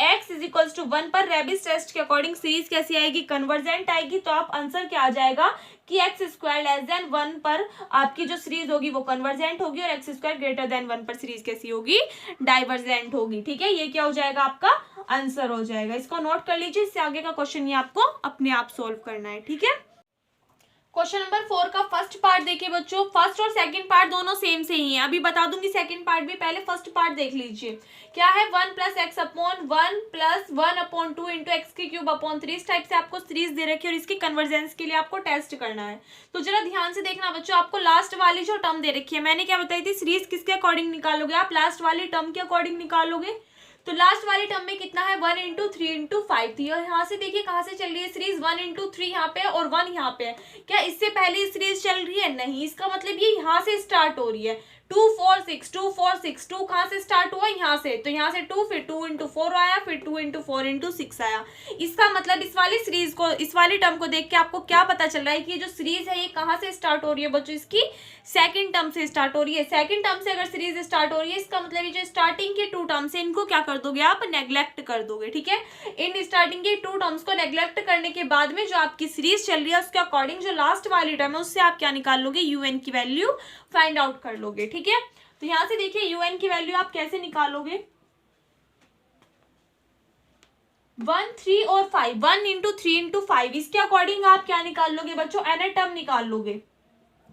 x इज इक्वल्स टू 1 पर रेबीज टेस्ट के अकॉर्डिंग सीरीज कैसी आएगी, कन्वर्जेंट आएगी। तो आप आंसर क्या आ जाएगा कि x² लेस देन 1 पर आपकी जो सीरीज होगी वो कन्वर्जेंट होगी, और x² ग्रेटर देन 1 पर सीरीज कैसी होगी, डाइवर्जेंट होगी। ठीक है, ये क्या हो जाएगा, आपका आंसर हो जाएगा। इसको नोट कर लीजिए, इससे आगे का क्वेश्चन ये आपको अपने आप सोल्व करना है। ठीक है, क्वेश्चन नंबर 4 का फर्स्ट पार्ट देखिए बच्चों, फर्स्ट और सेकंड पार्ट दोनों सेम से ही है, अभी बता दूंगी सेकंड पार्ट भी, पहले फर्स्ट पार्ट देख लीजिए। क्या है, 1 + x/1 + 1/2 इंटू x³ 3 टाइप से आपको सीरीज दे रखी है, और इसकी कन्वर्जेंस के लिए आपको टेस्ट करना है। तो जरा ध्यान से देखना बच्चों, आपको लास्ट वाली जो टर्म दे रखी है, मैंने क्या बताई थी, सीरीज किसके अकॉर्डिंग निकालोगे, आप लास्ट वाली टर्म के अकॉर्डिंग निकालोगे। तो लास्ट वाली टर्म में कितना है, 1 इंटू 3 इंटू 5 थी, और यहाँ से देखिए कहाँ से चल रही है सीरीज, 1 इंटू 3 यहाँ पे और 1 यहाँ पे है। क्या इससे पहले सीरीज चल रही है, नहीं, इसका मतलब ये यहाँ से स्टार्ट हो रही है। 2 4 6 2 4 6 2 कहाँ से स्टार्ट हुआ, यहाँ से, तो यहाँ से 2, फिर 2 इंटू 4 आया, फिर 2 इंटू 4 इंटू 6 आया। इसका मतलब इस वाली सीरीज को, इस वाली टर्म को देख के आपको क्या पता चल रहा है कि ये जो सीरीज है ये कहाँ से स्टार्ट हो रही है बच्चों, इसकी सेकंड टर्म से स्टार्ट हो रही है। सेकंड टर्म से अगर सीरीज स्टार्ट हो रही है, इसका मतलब ये जो स्टार्टिंग के 2 टर्म्स है इनको क्या कर दोगे, आप नेग्लेक्ट कर दोगे। ठीक है, इन स्टार्टिंग के 2 टर्म्स को नेग्लेक्ट करने के बाद में जो आपकी सीरीज चल रही है उसके अकॉर्डिंग जो लास्ट वाली टर्म है उससे आप क्या निकाल लोगे, un की वैल्यू फाइंड आउट कर लोगे। ठीक है, तो यहां से देखिए un की वैल्यू आप कैसे निकालोगे, 1 3 और 5, 1 इंटू 3 इंटू 5, इसके अकॉर्डिंग आप क्या निकाल लोगे बच्चों, nth टर्म निकाल लोगे।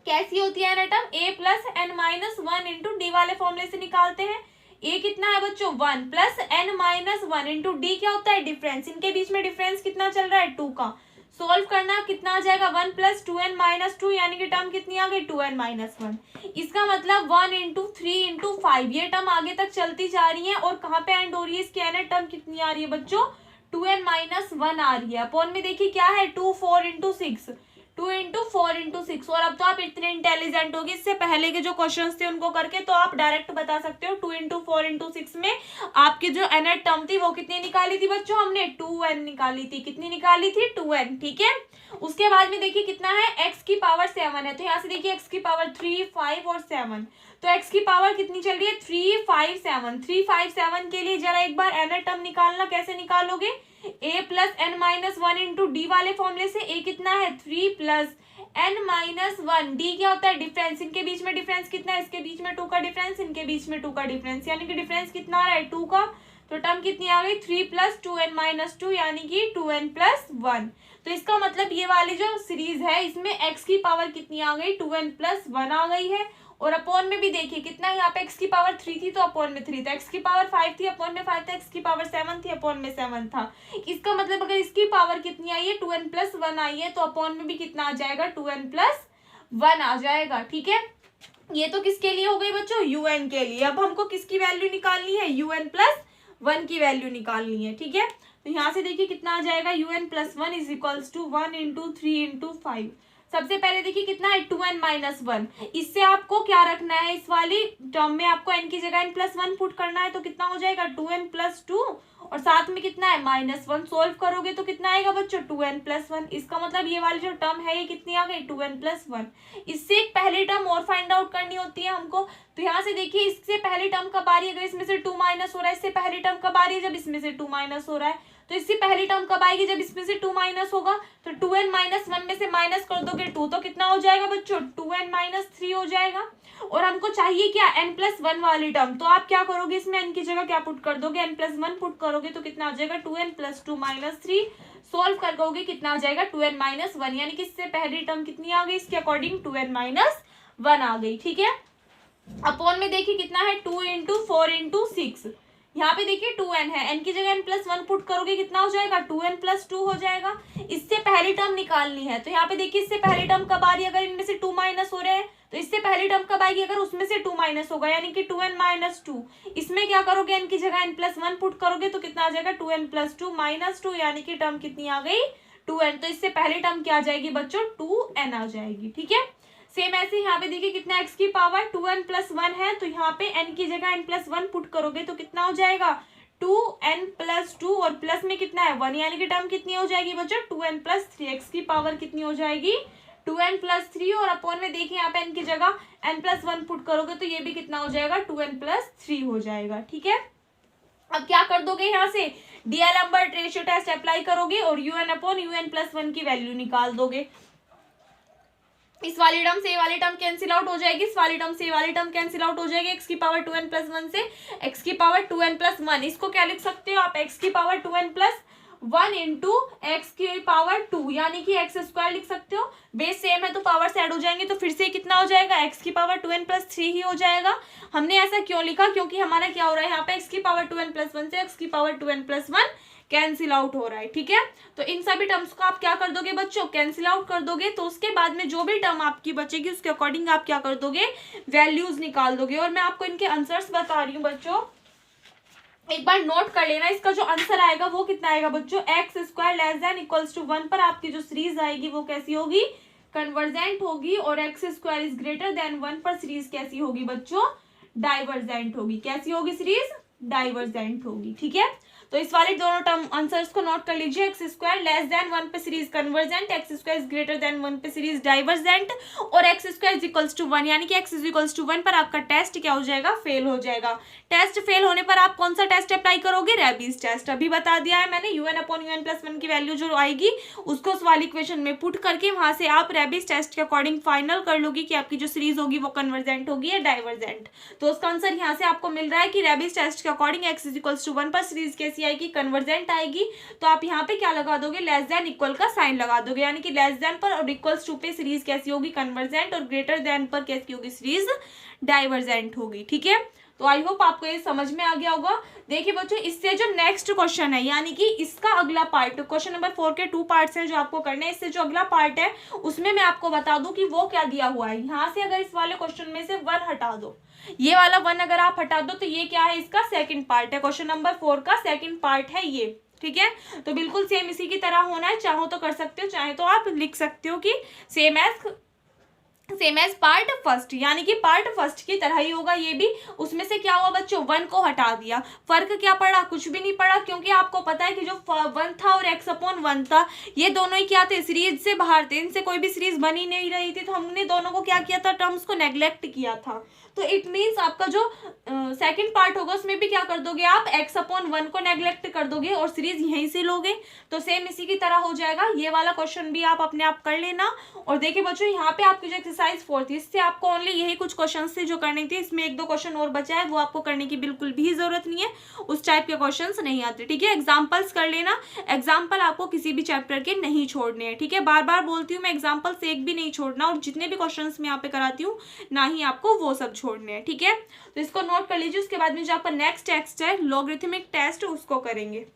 कैसी होती है nth term, a + n-1 into D वाले फॉर्मूले से निकालते हैं। a कितना है बच्चों, 1 + n-1 इंटू डी क्या होता है, डिफरेंस, इनके बीच में डिफरेंस कितना चल रहा है, 2 का। सोल्व करना, कितना आ जाएगा, 1 + 2n-2, यानी कि टर्म कितनी आ गई, 2n-1। इसका मतलब 1 इंटू 3 इंटू 5, ये टर्म आगे तक चलती जा रही है, और कहाँ पे एंड हो रही है, इसकी nth टर्म कितनी आ रही है बच्चों, 2n-1 आ रही है। अपॉन में देखिए क्या है, 2 4 इंटू 6, 2 इंटू 4 इंटू 6। और अब तो आप इतने इंटेलिजेंट होगे, इससे पहले के जो क्वेश्चंस थे उनको करके तो आप डायरेक्ट बता सकते हो। 2 इंटू 4 इंटू 6 में आपकी जो nth टर्म थी वो कितनी निकाली थी बच्चों, हमने 2n निकाली थी। कितनी निकाली थी, 2n। ठीक है, उसके बाद में देखिए कितना है, x की पावर 7 है, तो यहाँ से देखिए x की पावर 3 5 और 7, तो x की पावर कितनी चल रही है, 3 5 7। 3 5 7 के लिए जरा एक बार nth टर्म निकालना, कैसे निकालोगे, a + n-1 इंटू डी वाले फॉर्मूले से। a कितना है, 3 + n-1, डी क्या होता है, डिफरेंस, इनके बीच में डिफरेंस कितना है, इसके बीच में 2 का डिफरेंस, इनके बीच में 2 का डिफरेंस, यानी कि डिफरेंस कितना आ रहा है, 2 का। तो टर्म कितनी आ गई, 3 + 2n-2, यानी कि 2n+1। तो इसका मतलब ये वाली जो सीरीज है इसमें x की पावर कितनी आ गई, 2n+1 आ गई है। और अपॉन में भी देखिए कितना, यहाँ पे x की पावर 3 थी तो अपॉन में 3 था, x की पावर 5 थी अपॉन में 5 था, x की पावर 7 थी अपॉन में 7 था। इसका मतलब अगर इसकी पावर कितनी आई है, 2n+1 आई है, तो अपॉन में भी कितना आ जाएगा, 2n+1 आ जाएगा। ठीक है, ये तो किसके लिए हो गई बच्चों, un के लिए। अब हमको किसकी वैल्यू निकालनी है, un+1 1 की वैल्यू निकालनी है, ठीक है। तो यहाँ से देखिए कितना आ जाएगा, un+1 इज इक्वल्स टू 1 × 3 × 5। सबसे पहले देखिए कितना है, 2n-1। इससे आपको क्या रखना है, इस वाली टर्म में आपको n की जगह n+1 पुट करना है, तो कितना हो जाएगा 2n+2 और साथ में कितना है -1। सोल्व करोगे तो कितना आएगा बच्चों, 2n+1। इसका मतलब ये वाली जो टर्म है ये कितनी आ गई, 2n+1। इससे एक पहली टर्म और फाइंड आउट करनी होती है हमको। तो यहाँ से देखिए इससे पहली टर्म कब आ रही है, अगर इसमें से 2 माइनस हो रहा है, इससे पहली टर्म कब आ रही है, जब इसमें से 2 माइनस हो रहा है। तो इससे पहली टर्म कब आएगी, जब इसमें से 2 माइनस होगा। तो 2n-1 में से माइनस कर दोगे 2, तो कितना हो जाएगा बच्चों, 2n-3 हो जाएगा। और हमको चाहिए क्या, n+1 वाली टर्म। तो आप क्या करोगे, इसमें n की जगह क्या पुट कर दोगे, n+1 पुट करोगे तो कितना आ जाएगा, 2n+2 - 3। सोल्व करोगे कितना आ जाएगा, 2n-1, यानी कि इससे पहली टर्म कितनी आ गई, इसके अकॉर्डिंग 2n-1 आ गई, ठीक है। अपॉन में देखिए कितना है, 2 × 4 × 6। यहाँ पे देखिए 2n है, n की जगह n+1 पुट करोगे कितना हो जाएगा, 2n+2 हो जाएगा। इससे पहली टर्म निकालनी है। तो यहाँ पे देखिए इससे पहली टर्म कब आ रही है, अगर इनमें से 2 माइनस हो रहे हैं तो इससे पहली टर्म कब आएगी, अगर उसमें से 2 माइनस होगा, यानी कि 2n-2। इसमें क्या करोगे, n की जगह n+1 पुट करोगे तो कितना आ जाएगा, 2n+2 - 2, यानी कि टर्म कितनी आ गई, 2n। तो इससे पहली टर्म क्या आ जाएगी बच्चों, 2n आ जाएगी, ठीक है। सेम ऐसे यहाँ पे देखिए कितना x की पावर 2n+1 है, तो यहाँ पे n की जगह n+1 पुट करोगे तो कितना हो जाएगा, 2n+2 और प्लस में कितना है 1, यानी कि टर्म कितनी हो जाएगी बच्चों, 2n+3। x की पावर कितनी हो जाएगी, 2n+3। और अपॉन में देखिए यहाँ पे n की जगह n+1 पुट करोगे तो ये भी कितना हो जाएगा, 2n+3 हो जाएगा, ठीक है। अब क्या कर दोगे, यहाँ से डीएलएम्बर्ट रेशियो टेस्ट अप्लाई करोगे और un/un+1 की वैल्यू निकाल दोगे। इस वाली टर्म से ये वाली टर्म कैंसिल आउट हो जाएगी, इस वाली टर्म से ये वाली टर्म कैंसिल आउट हो जाएगी। x की पावर 2n+1 से x की पावर 2n+1, इसको क्या लिख सकते हो आप, x की पावर 2n+1 इंटू x की पावर 2, यानी कि x² लिख सकते हो। बेस सेम है तो पावर से ऐड हो जाएंगे, तो फिर से कितना हो जाएगा, x की पावर 2n+3 ही हो जाएगा। हमने ऐसा क्यों लिखा, क्योंकि हमारा क्या हो रहा है यहाँ पे, x की पावर 2n+1 से x की पावर 2n+1 कैंसिल आउट हो रहा है, ठीक है। तो इन सभी टर्म्स को आप क्या कर दोगे बच्चों, कैंसिल आउट कर दोगे। तो उसके बाद में जो भी टर्म आपकी बचेगी उसके अकॉर्डिंग आप क्या कर दोगे, वैल्यूज निकाल दोगे। और मैं आपको इनके आंसर्स बता रही हूँ बच्चों, एक बार नोट कर लेना। इसका जो आंसर आएगा वो कितना आएगा बच्चों, x² < 1 पर आपकी जो सीरीज आएगी वो कैसी होगी, कन्वर्जेंट होगी। और x² > 1 पर सीरीज कैसी होगी बच्चों, डाइवर्जेंट होगी। कैसी होगी सीरीज, डाइवर्जेंट होगी, ठीक है। तो इस वाले दोनों टर्म आंसर्स को नोट कर लीजिए, x² < 1 पे सीरीज कन्वर्जेंट, x² < 1 पे सीरीज डाइवर्जेंट और x² = 1, यानी कि x = 1 पर आपका टेस्ट क्या हो जाएगा, फेल हो जाएगा। टेस्ट फेल होने पर आप कौन सा टेस्ट अप्लाई करोगे, रेबीज टेस्ट। अभी बता दिया है मैंने, un/un+1 की वैल्यू जो आएगी उसको उस वाली इक्वेशन में पुट करके वहां से आप रेबीज टेस्ट के अकॉर्डिंग फाइनल कर लोगी कि आपकी जो सीरीज होगी वो कन्वर्जेंट होगी या डाइवर्जेंट। तो उसका आंसर यहाँ से आपको मिल रहा है कि रेबीज टेस्ट के अकॉर्डिंग x = 1 पर सीरीज कैसी आएगी, कन्वर्जेंट आएगी। तो आप यहाँ पे क्या लगा दोगे, लेस देन इक्वल का साइन लगा दोगे, यानी कि लेस देन पर और इक्वल्स टू पे सीरीज कैसी होगी, कन्वर्जेंट, और ग्रेटर देन पर कैसी होगी, सीरीज डाइवर्जेंट होगी, ठीक है। तो आई होप आपको ये समझ में आ गया होगा। देखिए बच्चों, इससे जो नेक्स्ट क्वेश्चन है, यानी कि इसका अगला पार्ट, क्वेश्चन नंबर 4 के 2 पार्ट्स हैं जो आपको करने हैं। इससे जो अगला पार्ट है उसमें मैं आपको बता दूं कि वो क्या दिया हुआ है। यहाँ से अगर इस वाले क्वेश्चन में से 1 हटा दो, ये वाला 1 अगर आप हटा दो तो ये क्या है, इसका सेकंड पार्ट है। क्वेश्चन नंबर 4 का सेकंड पार्ट है ये, ठीक है। तो बिल्कुल सेम इसी की तरह होना है, चाहो तो कर सकते हो, चाहे तो आप लिख सकते हो कि सेम एज पार्ट फर्स्ट, यानी कि पार्ट फर्स्ट की तरह ही होगा ये भी। उसमें से क्या हुआ बच्चों, 1 को हटा दिया, फर्क क्या पड़ा, कुछ भी नहीं पड़ा, क्योंकि आपको पता है कि जो 1 था और x/1 था ये दोनों ही क्या थे, सीरीज से बाहर थे, इनसे कोई भी सीरीज बनी नहीं रही थी। तो हमने दोनों को क्या किया था, टर्म्स को नेग्लेक्ट किया था। तो इट मीन्स आपका जो सेकंड पार्ट होगा उसमें भी क्या कर दोगे आप, x/1 को नेग्लेक्ट कर दोगे और सीरीज यहीं से लोगे। तो सेम इसी की तरह हो जाएगा। ये वाला क्वेश्चन भी आप अपने आप कर लेना। और देखिए बच्चों, यहाँ पे आपकी जो एक्सरसाइज 4 थी, इससे आपको ओनली यही कुछ क्वेश्चन थे जो करने थे। इसमें 1-2 क्वेश्चन और बचा है, वो आपको करने की बिल्कुल भी जरूरत नहीं है, उस टाइप के क्वेश्चन नहीं आते, ठीक है। एग्जाम्पल्स कर लेना, एग्जाम्पल आपको किसी भी चैप्टर के नहीं छोड़ने हैं, ठीक है। बार बार बोलती हूँ मैं, एग्जाम्पल से एक भी नहीं छोड़ना, और जितने भी क्वेश्चन मैं यहाँ पे कराती हूँ ना ही आपको वो सब छोड़ने हैं, ठीक है। तो इसको नोट कर लीजिए। उसके बाद में जो आपका नेक्स्ट टेस्ट है, लॉगरिथमिक टेस्ट, उसको करेंगे।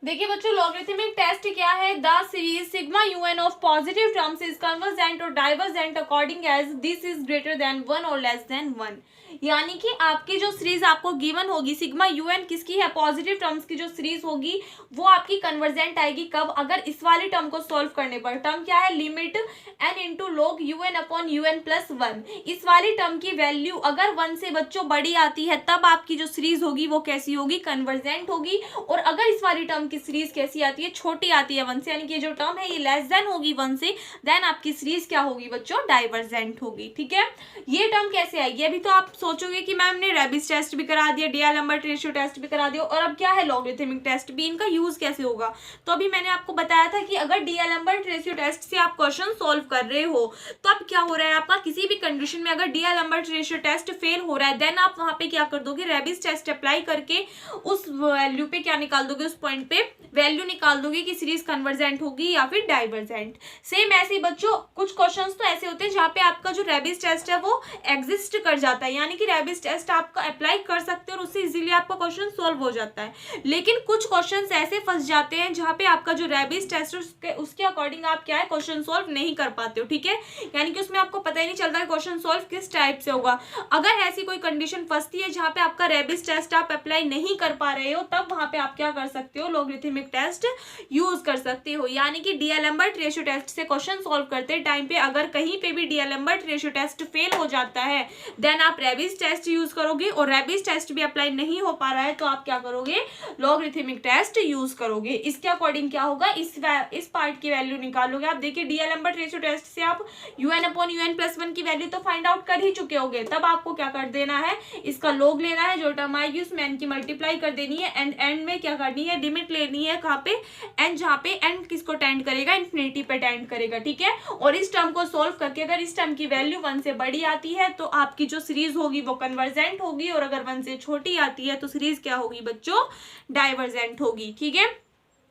देखिए बच्चों, लॉगरिथमिक टेस्ट क्या है, the series sigma un of positive terms is convergent और divergent according as this is greater than 1 और लेस देन 1। यानी कि आपकी जो सीरीज आपको गिवन होगी सिग्मा UN किसकी है, पॉजिटिव टर्म्स की जो सीरीज होगी वो आपकी कन्वर्जेंट आएगी कब, अगर इस वाले टर्म को सॉल्व करने पर। टर्म क्या है, limit n into log UN upon UN plus 1। इस वाली टर्म की वैल्यू अगर 1 से बच्चों बड़ी आती है तब आपकी जो सीरीज होगी वो कैसी होगी, कन्वर्जेंट होगी। और अगर इस वाली टर्म की सीरीज कैसी आती है, छोटी आती है 1 से, यानी कि जो टर्म है ये लेस देन होगी 1 से, देन आपकी सीरीज क्या होगी बच्चों, डाइवर्जेंट होगी। ठीक है, ये टर्म कैसे आएगी। अभी तो आप सोचोगे कि मैम ने रेबिस टेस्ट भी करा दिया, डी-एल्बर्ट रेशियो टेस्ट भी करा दिया, और अब क्या है लॉगरिथमिक टेस्ट भी, इनका यूज कैसे होगा। तो अभी मैंने आपको बताया था कि अगर डी-एल्बर्ट रेशियो टेस्ट से आप क्वेश्चन सॉल्व कर रहे हो तो अब क्या हो रहा है आपका, किसी भी कंडीशन में अगर डी-एल्बर्ट रेशियो टेस्ट फेल हो रहा है देन आप वहां पे क्या कर दोगे, रेबिस टेस्ट अप्लाई करके उस वैल्यू पे क्या निकाल दोगे, उस पॉइंट पे वैल्यू निकाल दोगे कि सीरीज कन्वर्जेंट होगी या फिर डाइवर्जेंट। सेम ऐसे बच्चों कुछ क्वेश्चंस तो ऐसे होते हैं जहाँ पे आपका जो रेबिस टेस्ट है वो एग्जिस्ट कर जाता है, यानी कि रेबिस टेस्ट आपका अप्लाई कर सकते हो और उससे इजीली आपका क्वेश्चन सॉल्व हो जाता है। लेकिन कुछ क्वेश्चंस ऐसे फंस जाते हैं जहाँ पे आपका जो रेबिस टेस्ट उसके अकॉर्डिंग आप क्या है क्वेश्चन सॉल्व नहीं कर पाते हो। ठीक है, यानी कि उसमें आपको पता ही नहीं चलता है क्वेश्चन सॉल्व किस टाइप से होगा। अगर ऐसी कोई कंडीशन फंसती है जहाँ पे आपका रेबिस टेस्ट आप अप्लाई नहीं कर पा रहे हो तब वहां पे आप क्या कर सकते हो, लॉगरिथमिक टेस्ट यूज कर सकते हो। यानी कि डी-एल्बर्ट रेशियो टेस्ट से क्वेश्चन सॉल्व करते टाइम पे अगर कहीं पे भी डी-एल्बर्ट रेशियो टेस्ट फेल हो जाता है देन आप रेबिस टेस्ट यूज करोगे, और रेबिस टेस्ट भी अप्लाई नहीं हो पा रहा है तो आप क्या करोगे, लॉगरिथमिक टेस्ट यूज करोगे। इसके अकॉर्डिंग क्या होगा, इस पार्ट की वैल्यू निकालोगे। आप देखिए डी-एल्बर्ट रेशियो टेस्ट से आप UN अपॉन UN प्लस 1 की वैल्यू तो फाइंड आउट कर ही चुके होगे, तब आपको क्या कर देना है, इसका लॉग लेना है, जो टर्म आएगी उसमें n की मल्टीप्लाई कर देनी है, एंड एंड में क्या करनी है, लिमिट लेनी है कहाँ पे, n, जहाँ पे n किसको टेंड करेगा, इन्फिनिटी पे टेंड करेगा। ठीक है, और इस टर्म को सॉल्व करके अगर इस टर्म की वैल्यू 1 से बड़ी आती है तो आपकी जो सीरीज होगी वो कन्वर्जेंट होगी, और अगर 1 से छोटी आती है तो सीरीज क्या होगी बच्चों, डाइवर्जेंट होगी। ठीक है,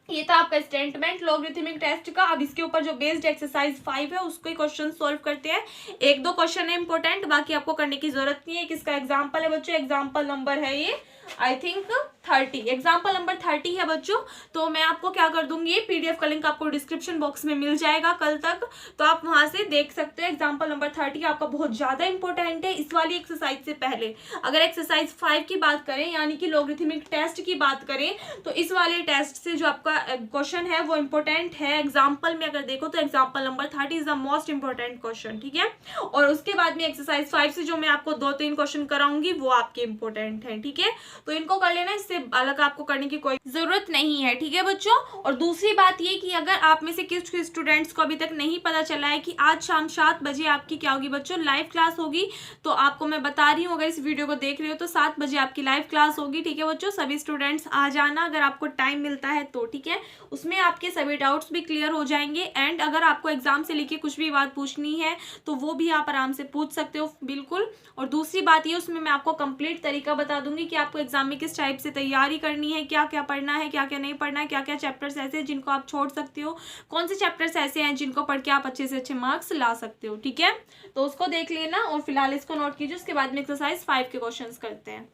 ये था आपका स्टेटमेंट लॉगरिथमिक टेस्ट का। अब इसके ऊपर जो बेस्ड एक्सरसाइज 5 है उसको क्वेश्चन सॉल्व करते हैं। एक दो क्वेश्चन है इंपॉर्टेंट, बाकी आपको करने की जरूरत नहीं है। किसका एग्जांपल है बच्चों, एग्जांपल नंबर है ये आई थिंक 30, एग्जाम्पल नंबर 30 है बच्चों। तो मैं आपको क्या कर दूंगी, PDF का लिंक आपको डिस्क्रिप्शन बॉक्स में मिल जाएगा कल तक, तो आप वहां से देख सकते हो। एग्जाम्पल नंबर 30 आपका बहुत ज्यादा इंपॉर्टेंट है। इस वाली एक्सरसाइज से पहले अगर एक्सरसाइज 5 की बात करें यानी कि लॉगरिथमिक टेस्ट की बात करें तो इस वाले टेस्ट से जो आपका क्वेश्चन है वो इंपॉर्टेंट है। एग्जाम्पल में अगर देखो तो example number 30 is the most important question. ठीक है, और उसके बाद में एक्सरसाइज 5 से जो मैं आपको 2-3 क्वेश्चन कराऊंगी वो आपके इंपॉर्टेंट है। ठीक है, तो इनको कर लेना, इससे अलग आपको करने की कोई जरूरत नहीं है। ठीक है बच्चों, और दूसरी बात ये कि अगर आप में से किस स्टूडेंट्स को अभी तक नहीं पता चला है कि आज शाम 7 बजे आपकी क्या होगी बच्चों, लाइव क्लास होगी, तो आपको मैं बता रही हूँ, अगर इस वीडियो को देख रहे हो तो 7 बजे आपकी लाइव क्लास होगी। ठीक है बच्चों, सभी स्टूडेंट्स आ जाना अगर आपको टाइम मिलता है तो। ठीक है, उसमें आपके सभी डाउट्स भी क्लियर हो जाएंगे, एंड अगर आपको एग्जाम से लेके कुछ भी बात पूछनी है तो वो भी आप आराम से पूछ सकते हो बिल्कुल। और दूसरी बात ये, उसमें मैं आपको कंप्लीट तरीका बता दूंगी कि आपको एग्जाम में किस टाइप से तैयारी करनी है, क्या क्या पढ़ना है, क्या क्या नहीं पढ़ना है, क्या क्या चैप्टर्स ऐसे हैं जिनको आप छोड़ सकते हो, कौन से चैप्टर्स ऐसे हैं जिनको पढ़ के आप अच्छे से अच्छे मार्क्स ला सकते हो। ठीक है, तो उसको देख लेना और फिलहाल इसको नोट कीजिए, उसके बाद में एक्सरसाइज 5 के क्वेश्चंस करते हैं।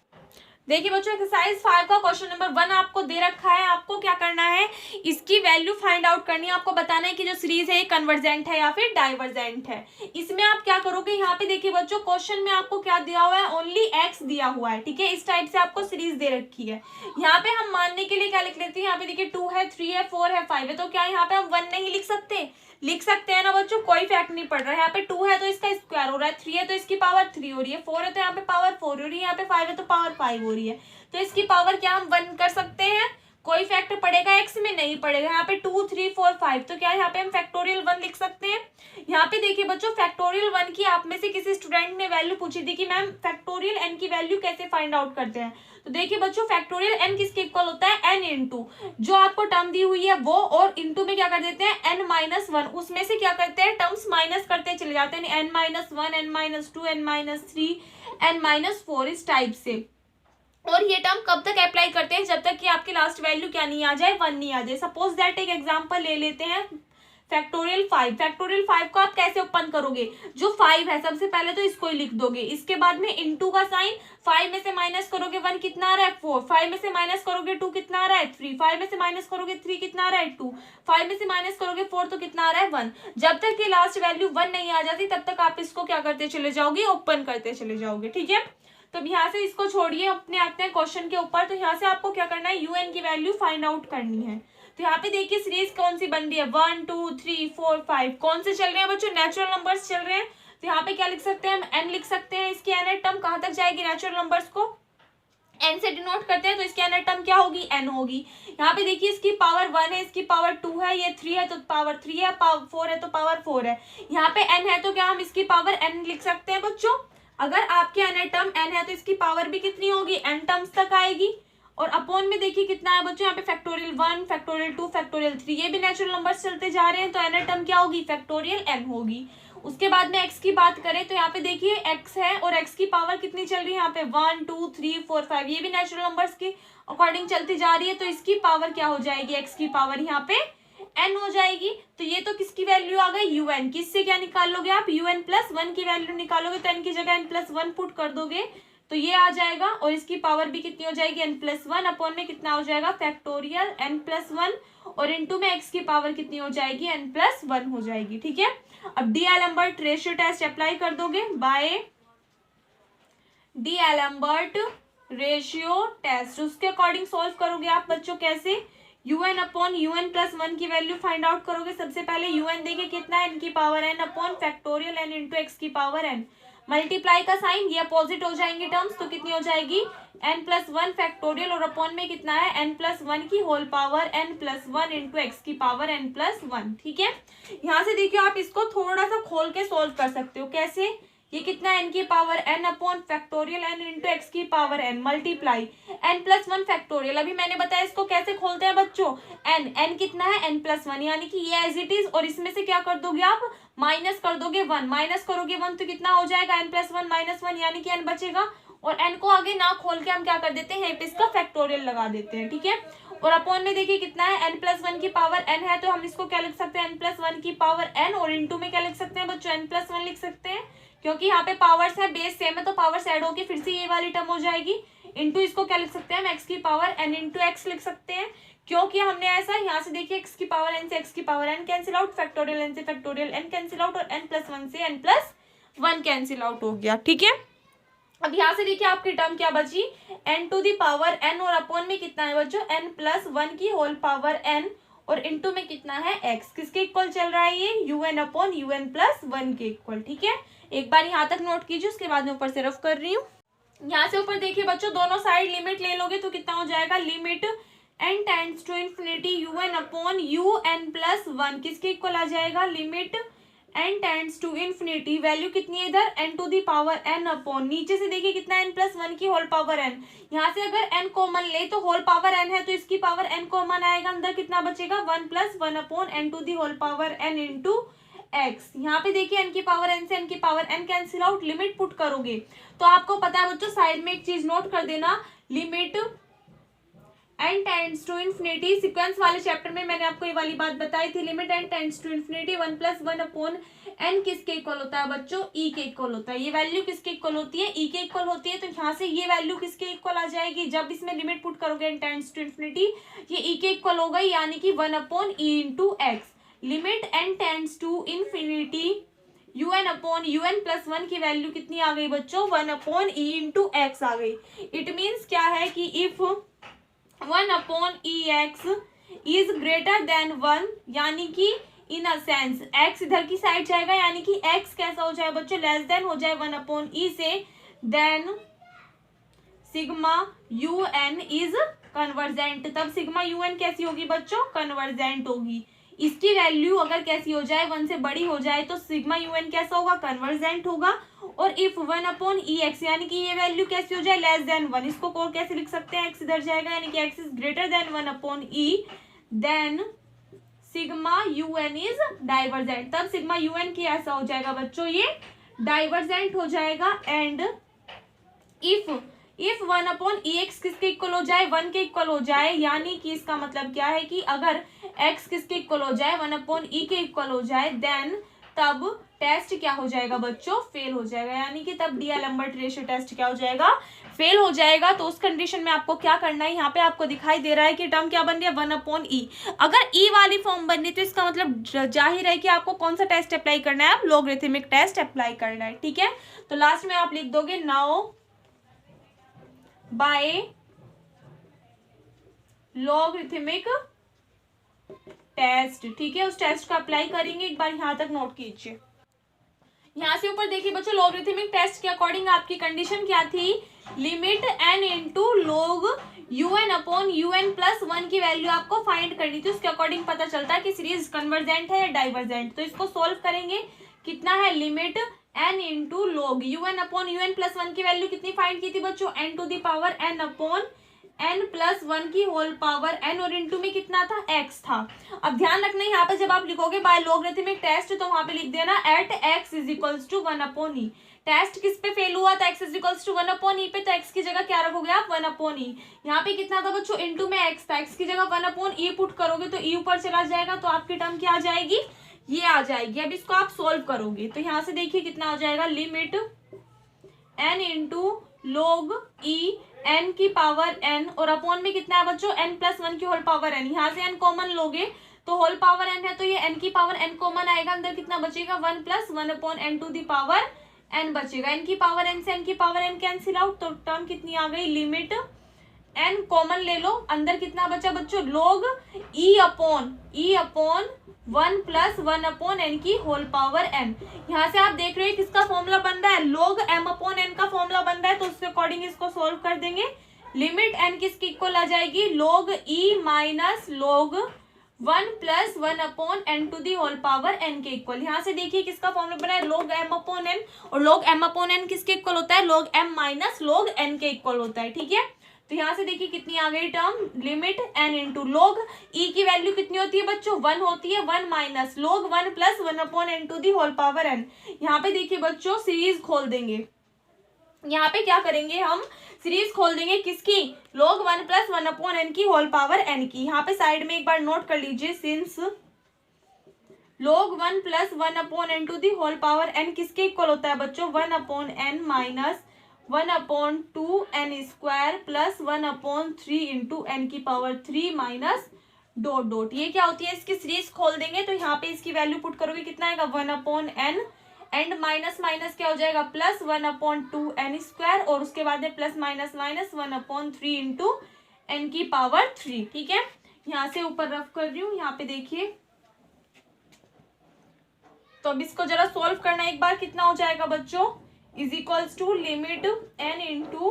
देखिए बच्चों, एक्सरसाइज 5 का क्वेश्चन नंबर 1 आपको दे रखा है। आपको क्या करना है, इसकी वैल्यू फाइंड आउट करनी है। आपको बताना है कि जो सीरीज है ये कन्वर्जेंट है या फिर डाइवर्जेंट है। इसमें आप क्या करोगे, यहाँ पे देखिए बच्चों, क्वेश्चन में आपको क्या दिया हुआ है, ओनली x दिया हुआ है। ठीक है, इस टाइप से आपको सीरीज दे रखी है। यहाँ पे हम मानने के लिए क्या लिख लेते हैं, यहाँ पे देखिए 2 है, 3 है, 4 है, 5 है, तो क्या यहाँ पे हम 1 नहीं लिख सकते, लिख सकते हैं ना बच्चों, कोई फैक्ट नहीं पड़ रहा है। यहाँ पे 2 है तो इसका स्क्वायर हो रहा है, 3 है तो इसकी पावर 3 हो रही है, 4 है तो यहाँ पे पावर 4 हो रही है, यहाँ पे 5 है तो पावर 5 हो रही है, तो इसकी पावर क्या हम 1 कर सकते हैं, कोई फैक्टर पड़ेगा एक्स में, नहीं पड़ेगा। यहाँ पे 2, 3, 4, 5, तो क्या यहाँ पे हम फैक्टोरियल 1 लिख सकते हैं। यहाँ पे देखिए बच्चों, फैक्टोरियल 1 की आप में से किसी स्टूडेंट ने वैल्यू पूछी थी कि मैम फैक्टोरियल n की वैल्यू कैसे फाइंड आउट करते हैं। तो देखिए बच्चों, फैक्टोरियल n किसके इक्वल होता है, n इंटू जो आपको टर्म दी हुई है वो, और इंटू में क्या कर देते हैं n-1, उसमें से क्या करते हैं टर्म्स माइनस करते चले जाते हैं, n-1, n-2, n-3, n-4 इस टाइप से। और ये टर्म कब तक अप्लाई करते हैं, जब तक कि आपकी लास्ट वैल्यू क्या नहीं आ जाए, 1 नहीं आ जाए। सपोज दैट एक एग्जांपल ले लेते हैं, फैक्टोरियल 5। फैक्टोरियल 5 को आप कैसे ओपन करोगे, जो 5 है सबसे पहले तो इसको ही लिख दोगे, इसके बाद में इनटू का साइन, 5 में से माइनस करोगे 1 कितना आ रहा है 4, 5 में से माइनस करोगे 2 कितना आ रहा है 3, 5 में से माइनस करोगे 3 कितना आ रहा है 2, 5 में से माइनस करोगे 4 तो कितना आ रहा है 1। जब तक कि लास्ट वैल्यू 1 नहीं आ जाती तब तक आप इसको क्या करते चले जाओगे, ओपन करते चले जाओगे। ठीक है, तो यहाँ से इसको छोड़िए, अपने आते हैं क्वेश्चन के ऊपर। तो यहाँ से आपको क्या करना है, un की वैल्यू फाइंड आउट करनी है। तो यहाँ पे देखिए सीरीज कौन सी बन रही है, 1 2 3 4 5, कौन से चल रहे हैं बच्चों, नेचुरल नंबर्स चल रहे हैं। तो यहाँ पे क्या लिख सकते हैं हम, n लिख सकते हैं। इसकी nth टर्म कहाँ तक जाएगी, नेचुरल नंबर्स को n से डिनोट करते हैं, तो इसकी nth टर्म क्या होगी, n होगी। यहाँ पे देखिए इसकी पावर 1 है, इसकी पावर 2 है, ये 3 है तो पावर 3 है, 4 है तो पावर 4 है। यहाँ पे n है तो क्या हम इसकी पावर n लिख सकते हैं बच्चों। अगर आपके nth टर्म n है तो इसकी पावर भी कितनी होगी, n टर्म्स तक आएगी। और अपॉन में देखिए कितना है बच्चों, यहाँ पे फैक्टोरियल 1, फैक्टोरियल 2, फैक्टोरियल 3, ये भी नेचुरल नंबर्स चलते जा रहे हैं, तो nth टर्म क्या होगी, फैक्टोरियल n होगी। उसके बाद में x की बात करें तो यहाँ पे देखिए x है और x की पावर कितनी चल रही है, यहाँ पे 1 2 3 4 5, ये भी नेचुरल नंबर्स के अकॉर्डिंग चलती जा रही है। तो इसकी पावर क्या हो जाएगी, x की पावर यहाँ पे n हो जाएगी। तो ये तो किसकी वैल्यू आ गई, un। किससे क्या निकाल लोगे आप, un प्लस 1 की वैल्यू निकालोगे, तो n की जगह n प्लस 1 पुट कर दोगे तो ये आ जाएगा। और इसकी पावर भी कितनी हो जाएगी, n प्लस 1, अपॉन में कितना हो जाएगा, फैक्टोरियल n प्लस 1, और इनटू में x की पावर कितनी हो जाएगी, n प्लस 1 हो जाएगी। ठीक है, अब डी-एलम्बर्ट रेशियो टेस्ट अप्लाई कर दोगे बाय डी-एलम्बर्ट रेशियो टेस्ट, उसके अकॉर्डिंग सॉल्व करोगे आप बच्चों। कैसे, un अपॉन un प्लस 1 की वैल्यू फाइंड आउट करोगे। सबसे पहले un देखिए कितना है, n की power n upon factorial n into x की पावर n, मल्टीप्लाई का साइन, ये अपोजिट हो जाएंगे टर्म्स, तो कितनी हो जाएगी, n प्लस 1 फैक्टोरियल, और अपॉन में कितना है, n प्लस 1 की whole power n plus 1 into x की पावर n प्लस 1। ठीक है, यहाँ से देखिए आप इसको थोड़ा सा खोल के सोल्व कर सकते हो। कैसे, ये कितना है, n की power n upon factorial n into x की power n multiply n plus 1 factorial. अभी मैंने बताया इसको कैसे खोलते हैं बच्चों, n कितना है, n प्लस 1, यानी कि ये एज इट इज, और इसमें से क्या कर दोगे आप, माइनस कर दोगे 1, माइनस करोगे 1 तो कितना हो जाएगा, n प्लस 1 माइनस 1, यानी कि n बचेगा। और n को आगे ना खोल के हम क्या कर देते हैं, इसका फैक्टोरियल लगा देते हैं। ठीक है, और अपॉन में देखिए कितना है, n प्लस 1 की पावर n है, तो हम इसको क्या लिख सकते हैं, n प्लस 1 की पावर n, और इंटू में क्या लिख सकते हैं बच्चों, n प्लस 1 लिख सकते हैं, क्योंकि यहाँ पे पावर्स है, बेस सेम है, तो पावर्स ऐड होके फिर से ये वाली टर्म हो जाएगी। इंटू इसको क्या लिख सकते हैं हम, x की पावर n इंटू एक्स लिख सकते हैं, क्योंकि हमने ऐसा, यहाँ से देखिए x की पावर n से x की power n cancel out, factorial n से फैक्टोरियल n कैंसिल आउट, और n प्लस 1 से n प्लस 1 कैंसिल आउट हो गया। ठीक है, अब यहाँ से देखिए आपकी टर्म क्या बची, n to the power n, और अपॉन में कितना है बच्चों, n प्लस 1 की होल पावर n, और इंटू में कितना है x, किसके इक्वल चल रहा है ये, un अपॉन un प्लस 1 के इक्वल। ठीक है, एक बार यहाँ तक नोट कीजिए, उसके बाद में ऊपर से रफ कर रही हूँ। यहाँ से ऊपर देखिए बच्चों, दोनों साइड लिमिट ले लोगे तो कितना हो जाएगा, limit n tends to infinity un upon un plus 1, किसके इक्वल आ जाएगा, limit n tends to infinity, value कितनी है इधर, n to the power n upon, नीचे से देखिए कितना n प्लस 1 की होल पावर n, यहाँ से अगर n कॉमन ले तो होल पावर n है, तो इसकी पावर n कॉमन आएगा, अंदर कितना बचेगा, 1 plus 1 upon n to the whole power n into x। यहाँ पे देखिए n की पावर n से n की power n cancel out, limit put करोगे तो आपको पता है बच्चों, साइड में एक चीज नोट कर देना, limit n tends to infinity, sequence वाले चैप्टर में मैंने आपको ये वाली बात बताई थी, limit n tends to infinity 1 plus 1 upon n किसके इक्वल होता है बच्चों, e के इक्वल होता है। ये वैल्यू किसके इक्वल होती है, e के इक्वल होती है, तो यहाँ से ये वैल्यू किसके इक्वल आ जाएगी, जब इसमें लिमिट पुट करोगे n टेंड्स टू इन्फिनिटी, ये e के इक्वल हो गई, यानी कि 1 upon e into x. Limit n tends to infinity un upon un plus 1 की वैल्यू कितनी आ गई बच्चों, 1 अपॉन e इंटू एक्स आ गई। इट मीन्स क्या है कि if 1 upon e x is greater than 1, यानी कि इन अ सेंस x इधर की साइड जाएगा, यानी कि x कैसा हो जाए बच्चों, लेस देन हो जाए 1 अपॉन ई से, then sigma un is convergent. तब सिग्मा un कैसी होगी बच्चों, कन्वर्जेंट होगी। इसकी वैल्यू अगर कैसी हो जाए, 1 से बड़ी हो जाए, तो सिग्मा un कैसा होगा, कन्वर्जेंट होगा। और इफ 1 अपॉन ई एक्स, यानी कि ये वैल्यू कैसी हो जाए, लेस देन 1, इसको और कैसे लिख सकते हैं, x इधर जाएगा, यानी कि x is greater than 1 upon E, then sigma un is divergent. तब सिग्मा un की ऐसा हो जाएगा बच्चों, ये डाइवर्जेंट हो जाएगा। And if 1 upon e x किसके इक्वल हो जाए, 1 के इक्वल हो जाए, यानी कि इसका मतलब क्या है कि अगर x किसके इक्वल हो जाए, 1 अपॉन ई के इक्वल हो जाए, देन तब टेस्ट क्या हो जाएगा बच्चों, फेल हो जाएगा, यानी कि तब डी-एलम्बर्ट रेशियो टेस्ट क्या हो जाएगा, फेल हो जाएगा। तो उस कंडीशन में आपको क्या करना है, यहाँ पे आपको दिखाई दे रहा है कि टर्म क्या बन रही है, 1 अपॉन ई। अगर ई वाली फॉर्म बननी तो इसका मतलब जाहिर है कि आपको कौन सा टेस्ट अप्लाई करना है, आप लॉगरिथमिक टेस्ट अप्लाई करना है। ठीक है, तो लास्ट में आप लिख दोगे नाउ बाय लॉगरिथमिक टेस्ट। ठीक है, उस टेस्ट को अप्लाई करेंगे, एक बार यहां तक नोट कीजिए। यहाँ से ऊपर देखिए बच्चों, लॉगरिथमिक टेस्ट के अकॉर्डिंग आपकी कंडीशन क्या थी, limit n into log un upon un plus 1 की वैल्यू आपको फाइंड करनी थी। उसके अकॉर्डिंग पता चलता है कि सीरीज कन्वर्जेंट है या डाइवर्जेंट। तो इसको सोल्व करेंगे, कितना है, limit n into log un upon un plus 1 की वैल्यू कितनी फाइंड की थी बच्चों, n to the power n upon n plus 1 की होल पावर n, और इंटू में कितना था, x था। अब ध्यान रखना यहाँ पे जब आप लिखोगे बाय लॉगरिथमिक टेस्ट तो वहां पे लिख देना at x is equals to 1 upon e. Test किस पे फेल हुआ था, x is equals to 1 upon e पे, तो x की जगह क्या रखोगे आप, 1 अपॉन ई। यहाँ पे कितना था बच्चों, इंटू में x था, x की जगह 1 अपॉन ई पुट करोगे तो ई ऊपर चला जाएगा, तो आपकी टर्म क्या आ जाएगी, ये आ जाएगी। अब इसको आप सोल्व करोगे तो यहाँ से देखिए कितना हो जाएगा, लिमिट n इंटू लॉग ई n की पावर n, और अपॉन में कितना है बच्चों, n प्लस 1 की होल पावर n। यहाँ से n कॉमन लोगे तो होल पावर n है, तो ये n की पावर n कॉमन आएगा, अंदर कितना बचेगा, 1 plus 1 upon n to the power n बचेगा। n की पावर n से n की पावर n कैंसिल आउट, तो टर्म कितनी आ गई, लिमिट n कॉमन ले लो, अंदर कितना बचा बच्चों, log e upon 1 plus 1 upon n की होल पावर n। यहाँ से आप देख रहे हो किसका फॉर्मूला बन रहा है, log m अपॉन n का फॉर्मूला बन रहा है, तो उसके अकॉर्डिंग इसको सोल्व कर देंगे। लिमिट n किसकी इक्वल आ जाएगी, log e minus log 1 plus 1 upon n to the whole power n के इक्वल। यहाँ से देखिए किसका फॉर्मूला बना है, log m अपॉन n, और log m अपॉन n किसके इक्वल होता है, log m minus log n के इक्वल होता है। ठीक है, तो यहाँ से देखिए कितनी आ गई term, limit n into log e की वैल्यू कितनी होती है बच्चों, 1 होती है, 1 minus log 1 plus 1 upon n to the whole power n। यहाँ पे देखिए बच्चों सीरीज खोल देंगे, यहाँ पे क्या करेंगे हम, सीरीज खोल देंगे किसकी, log 1 प्लस 1 अपॉन n की होल पावर n की। यहाँ पे साइड में एक बार नोट कर लीजिए, since log 1 plus 1 upon n to the whole power n किसके इक्वल होता है बच्चों, 1 upon n minus 1 upon 2 n square plus 1 upon 3 into n की पावर 3 माइनस डॉट डॉट। ये क्या होती है, इसकी सीरीज खोल देंगे तो यहाँ पे इसकी वैल्यू पुट करोगे, कितना आएगा, 1 upon n, and minus minus क्या हो जाएगा, प्लस 1 अपॉन 2 n स्क्वायर, और उसके बाद में plus minus minus 1 upon 3 into n की पावर 3। ठीक है, यहाँ से ऊपर रफ कर रही हूँ, यहाँ पे देखिए, तो अब इसको जरा सोल्व करना एक बार, कितना हो जाएगा बच्चों, is equals to limit n into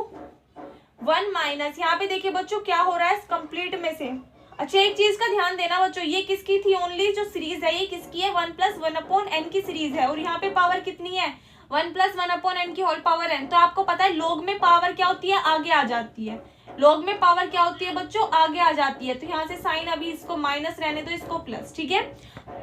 1 minus, यहाँ पे देखिए बच्चों क्या हो रहा है कंप्लीट में से। अच्छा एक चीज का ध्यान देना बच्चों, ये किसकी थी, ओनली जो सीरीज है ये किसकी है, 1 प्लस 1 अपॉन n की सीरीज है, और यहाँ पे पावर कितनी है, 1 प्लस 1 अपॉन n की होल पावर n। तो आपको पता है लॉग में पावर क्या होती है, आगे आ जाती है, लॉग में पावर क्या होती है बच्चों, आगे आ जाती है। तो यहाँ से साइन अभी इसको माइनस रहने दो, इसको प्लस। ठीक है,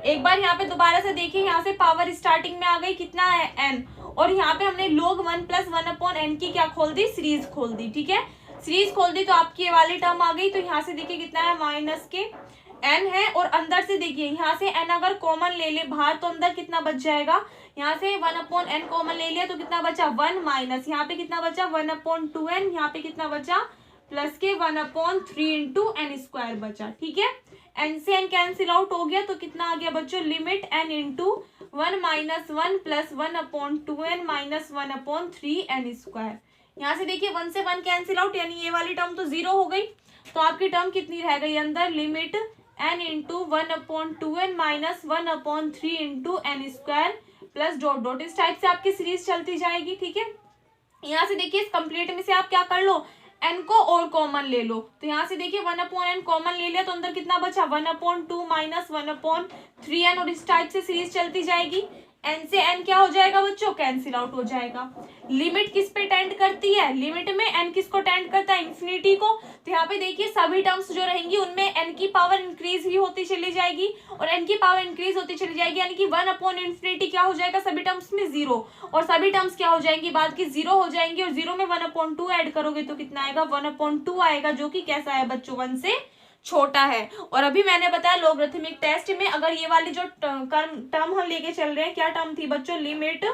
एक बार यहाँ पे दोबारा से देखिए, यहाँ से पावर स्टार्टिंग में आ गई, कितना है, n, और यहाँ पे हमने log 1 प्लस 1 अपॉन n की क्या खोल दी, सीरीज खोल दी। ठीक है, सीरीज खोल दी तो आपकी ये वाली टर्म आ गई, तो यहाँ से देखिए कितना है, माइनस के n है, और अंदर से देखिए यहाँ से n अगर कॉमन ले ले बाहर तो अंदर कितना बच जाएगा, यहाँ से 1 अपॉन n कॉमन ले लिया तो कितना बचा, 1 माइनस, यहाँ पे कितना बचा, 1 अपॉन 2n, यहाँ पे कितना बचा, प्लस के 1 अपॉन 3 इंटू n स्क्वायर बचा। ठीक है, n से n कैंसिल आउट हो गया, तो कितना आ गया बच्चों, limit n into 1 minus 1 plus 1 upon 2n minus 1 upon 3n square. यहाँ से देखिए 1 से 1 कैंसिल आउट, यानी ये वाली टर्म तो 0 हो गई, तो आपकी टर्म कितनी रह गई अंदर, limit n into 1 upon 2n minus 1 upon 3 into n square plus dot dot. इस टाइप से आपकी सीरीज चलती जाएगी। ठीक है, यहाँ से देखिए इस कंप्लीट में से आप क्या कर लो, n को और कॉमन ले लो, तो यहाँ से देखिए 1 अपॉन n कॉमन ले लिया तो अंदर कितना बचा, 1 अपॉन 2 माइनस 1 अपॉन 3n, और इस टाइप से सीरीज चलती जाएगी। n से n क्या हो जाएगा बच्चों, कैंसिल आउट हो जाएगा। लिमिट किस पे टेंड करती है, लिमिट में n किसको टेंड करता है, इंफिनिटी को। तो यहाँ पे देखिए सभी टर्म्स जो रहेंगी उनमें n की पावर इंक्रीज ही होती चली जाएगी, और n की पावर इंक्रीज होती चली जाएगी, यानी कि 1 अपॉन इंफिनिटी क्या हो जाएगा सभी टर्म्स में, 0, और सभी टर्म्स क्या हो जाएंगी बाद की, 0 हो जाएंगी, और 0 में 1 अपॉन 2 ऐड करोगे तो कितना आएगा, 1 अपॉन 2 आएगा, जो कि कैसा है बच्चों, 1 से छोटा है। और अभी मैंने बताया लॉगरिथमिक टेस्ट में अगर ये वाली जो टर्म हम लेके चल रहे हैं, क्या टर्म थी बच्चों, limit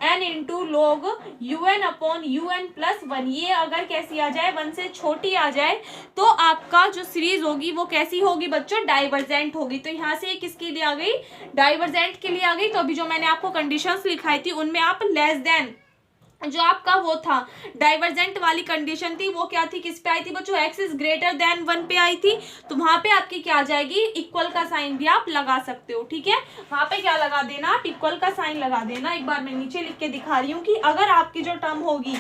n into log un upon un plus 1, ये अगर कैसी आ जाए, 1 से छोटी आ जाए, तो आपका जो सीरीज होगी वो कैसी होगी बच्चों, डाइवर्जेंट होगी। तो यहाँ से किसके लिए आ गई, डाइवर्जेंट के लिए आ गई। तो अभी जो मैंने आपको कंडीशंस लिखाई थी उनमें आप लेस देन जो आपका वो था डाइवर्जेंट वाली कंडीशन थी, वो क्या थी, किस पे आई थी बच्चों, x इज ग्रेटर देन 1 पे आई थी। तो वहां पे आपकी क्या आ जाएगी, इक्वल का साइन भी आप लगा सकते हो, ठीक है। वहां पे क्या लगा देना, आप इक्वल का साइन लगा देना। एक बार मैं नीचे लिख के दिखा रही हूँ कि अगर आपकी जो टर्म होगी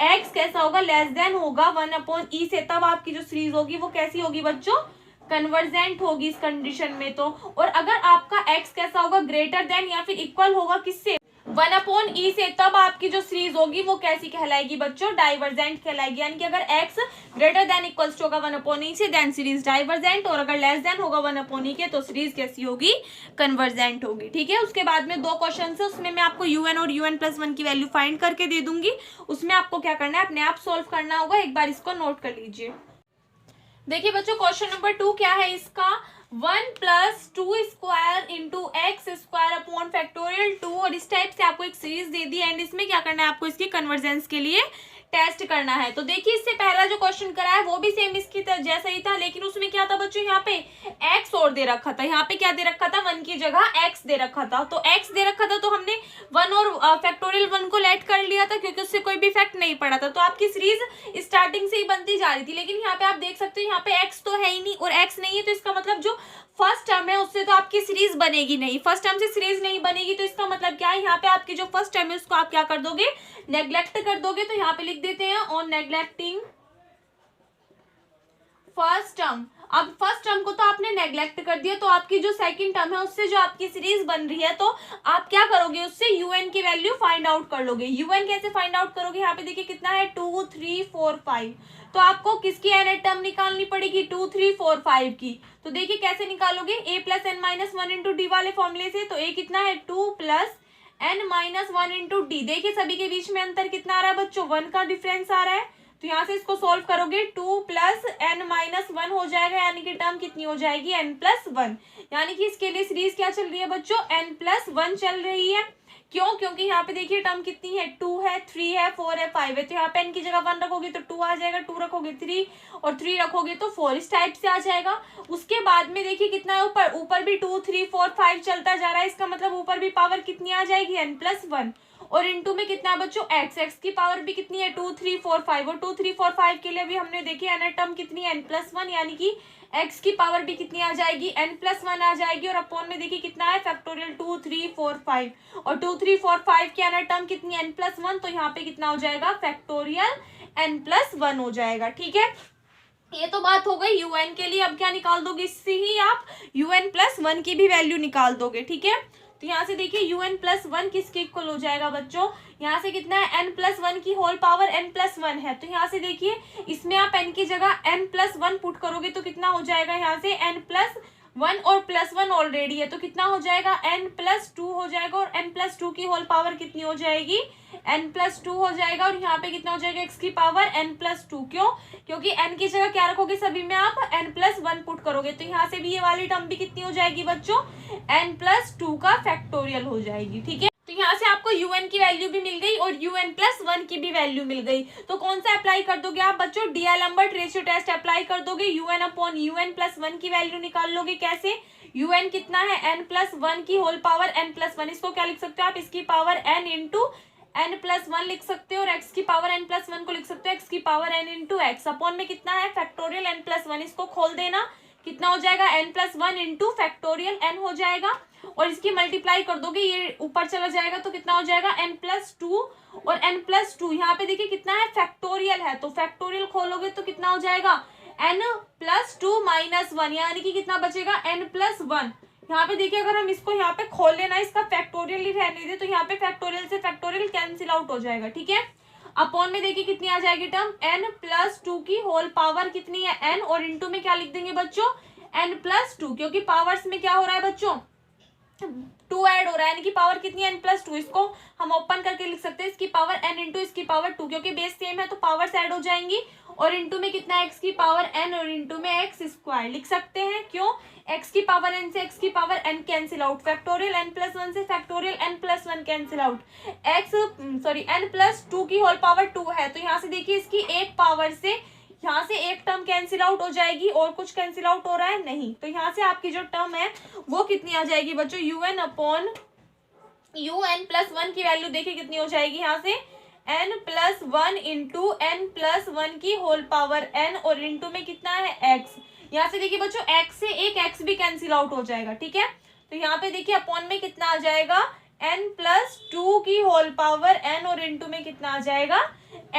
x कैसा होगा, लेस देन होगा 1/e से, तब आपकी जो सीरीज होगी वो कैसी होगी बच्चों, कन्वर्जेंट होगी इस कंडीशन में। तो और अगर आपका x कैसा होगा, ग्रेटर देन या फिर इक्वल होगा किससे, 1/e से, तब आपकी जो सीरीज होगी वो कैसी कहलाएगी बच्चों, डाइवर्जेंट कहलाएगी। यानी कि अगर x greater than equals to होगा 1/e से, देन सीरीज डाइवर्जेंट, और अगर लेस देन होगा 1/e के, तो सीरीज कैसी होगी, कन्वर्जेंट होगी, ठीक है। उसके बाद में 2 क्वेश्चन है, उसमें मैं आपको un और un+1 की वैल्यू फाइंड करके दे दूंगी। उसमें आपको क्या करना है, अपने आप सोल्व करना होगा। एक बार इसको नोट कर लीजिए। देखिए बच्चों, क्वेश्चन नंबर 2 क्या है इसका, 1+2² into x square upon factorial 2, और इस टाइप से आपको एक सीरीज दे दी एंड इसमें क्या करना है, आपको इसकी कन्वर्जेंस के लिए टेस्ट करना है। तो देखिए, इससे पहला जो क्वेश्चन करा है वो भी सेम इसकी जैसा ही था, लेकिन उसमें क्या था बच्चों, यहाँ पे x और दे रखा था, यहाँ पे क्या दे रखा था, 1 की जगह x दे रखा था। तो x दे रखा था तो हमने 1 और फैक्टोरियल 1 को लेट कर लिया था, क्योंकि उससे कोई भी इफेक्ट नहीं पड़ा था। तो आपकी सीरीज स्टार्टिंग से ही बनती जा रही थी, लेकिन यहाँ पे आप देख सकते हो यहाँ पे x तो है ही नहीं, और x नहीं है तो इसका मतलब जो फर्स्ट टर्म है उससे तो आपकी सीरीज बनेगी नहीं। फर्स्ट टर्म से सीरीज नहीं बनेगी तो इसका मतलब क्या है, यहाँ पे आपकी जो फर्स्ट टर्म है उसको आप क्या कर दोगे, नेग्लेक्ट कर दोगे। तो यहाँ पे लिख देते हैं ऑन नेग्लेक्टिंग फर्स्ट टर्म। अब फर्स्ट टर्म को तो आपने नेग्लेक्ट कर दिया, तो आपकी जो सेकंड टर्म है उससे जो आपकी सीरीज बन रही है, तो आप क्या करोगे, उससे un की वैल्यू फाइंड आउट कर लोगे। un कैसे फाइंड आउट करोगे, यहाँ पे देखिए कितना है, 2 3 4 5। तो आपको किसकी n टर्म निकालनी पड़ेगी, 2 3 4 5 की। तो देखिए कैसे निकालोगे, a+n-1 इंटू डी वाले फॉर्मूले से। तो a कितना है, 2+n-1 इंटू डी। देखिए सभी के बीच में अंतर कितना आ रहा है बच्चों, 1 का डिफरेंस आ रहा है। तो यहाँ से इसको सोल्व करोगे, 2+n-1 हो जाएगा, यानी कि टर्म कितनी हो जाएगी, n+1। यानी कि इसके लिए सीरीज क्या चल रही है बच्चों, n+1 चल रही है। क्यों, क्योंकि यहाँ पे देखिए टर्म कितनी है, 2 है, 3 है, 4 है, 5 है। तो यहाँ पे n की जगह 1 रखोगे तो 2 आ जाएगा, 2 रखोगे 3, और 3 रखोगे तो 4, इस टाइप से आ जाएगा। उसके बाद में देखिए कितना है ऊपर, ऊपर भी 2 3 4 5 चलता जा रहा है, इसका मतलब ऊपर भी पावर कितनी आ जाएगी, n+1। और इनटू में कितना है बच्चों, x की पावर भी कितनी है, 2 3 4 5, और 2 3 4 5 के लिए भी हमने देखी n टर्म कितनी है, n+1, यानी कि x की पावर भी कितनी आ जाएगी, n+1 आ जाएगी। और अपॉन में देखिए कितना है, फैक्टोरियल 2 3 4 5, और 2 3 4 5 की n टर्म कितनी है, n+1। तो यहाँ पे कितना हो जाएगा, फैक्टोरियल n+1 हो जाएगा, ठीक है। ये तो बात हो गई un के लिए। अब क्या निकाल दोगे, इससे ही आप un+1 की भी वैल्यू निकाल दोगे, ठीक है। तो यहाँ से देखिए un+1 किसके इक्वल हो जाएगा बच्चों, यहाँ से कितना है, n+1 की होल पावर n+1 है। तो यहाँ से देखिए इसमें आप n की जगह n+1 पुट करोगे तो कितना हो जाएगा, यहाँ से n+1 और +1 ऑलरेडी है, तो कितना हो जाएगा, n+2 हो जाएगा। और n+2 की होल पावर कितनी हो जाएगी, n+2 हो जाएगा। और यहाँ पे कितना हो जाएगा, x की पावर n+2। क्यों, क्योंकि n की जगह क्या रखोगे, सभी में आप n+1 पुट करोगे। तो यहाँ से भी ये वाली टर्म भी कितनी हो जाएगी बच्चों, n+2 का फैक्टोरियल हो जाएगी, ठीक है। तो यहाँ से आपको un की वैल्यू भी मिल गई और un+1 की भी वैल्यू मिल गई। तो कौन सा अप्लाई कर दोगे आप बच्चों, डीएलम्बर्ट रेशियो टेस्ट अप्लाई कर दोगे। un/un+1 की वैल्यू निकाल लोगे। कैसे, un कितना है, n+1 की होल पावर n+1। इसको क्या लिख सकते हो आप, इसकी पावर n इंटू n+1 लिख सकते हो, और x की पावर n+1 को लिख सकते हो x की power n into x. Upon में कितना है, फैक्टोरियल n+1। इसको खोल देना, कितना हो जाएगा, n+1 इंटू फैक्टोरियल n हो जाएगा। और इसकी मल्टीप्लाई कर दोगे, ये ऊपर चला जाएगा तो कितना हो जाएगा, n+2। और n+2 यहाँ पे देखिए कितना है, फैक्टोरियल है, तो फैक्टोरियल खोलोगे तो कितना हो जाएगा, n+2 - 1, यानी कि कितना बचेगा, n+1। यहाँ पे देखिए अगर हम इसको यहाँ पे खोल लेना, इसका फैक्टोरियल ही रहने दे, तो यहाँ पे फैक्टोरियल से फैक्टोरियल कैंसिल आउट हो जाएगा, ठीक है। अपॉन में देखिए कितनी आ जाएगी टर्म, n+2 की होल पावर कितनी है, n, और इंटू में क्या लिख देंगे बच्चों, n+2, क्योंकि पावर्स में क्या हो रहा है बच्चों, 2 ऐड हो रहा है, यानी कि पावर कितनी है, n+2। इसको हम ओपन करके लिख सकते हैं, इसकी पावर n इंटू इसकी पावर 2, क्योंकि बेस सेम है तो पावर्स ऐड हो जाएंगी। और इंटू में कितना है, x की पावर n, और इंटू में x² लिख सकते हैं। क्यों, x की पावर n से x की power n cancel out, factorial n+1 से factorial n+1 cancel out, n+2 की होल पावर 2 है। तो यहाँ से देखिए इसकी एक पावर से यहाँ से एक टर्म कैंसिल आउट हो जाएगी, और कुछ कैंसिल आउट हो रहा है नहीं। तो यहाँ से आपकी जो टर्म है वो कितनी आ जाएगी बच्चों, un/un+1 की वैल्यू देखिए कितनी हो जाएगी, यहाँ से n plus one into n plus one की होल पावर n और इंटू में कितना है x। यहाँ से देखिए बच्चों x से एक x भी कैंसिल आउट हो जाएगा, ठीक है। तो यहाँ पे देखिए अपॉन में कितना आ जाएगा n प्लस टू की होल पावर n और इंटू में कितना आ जाएगा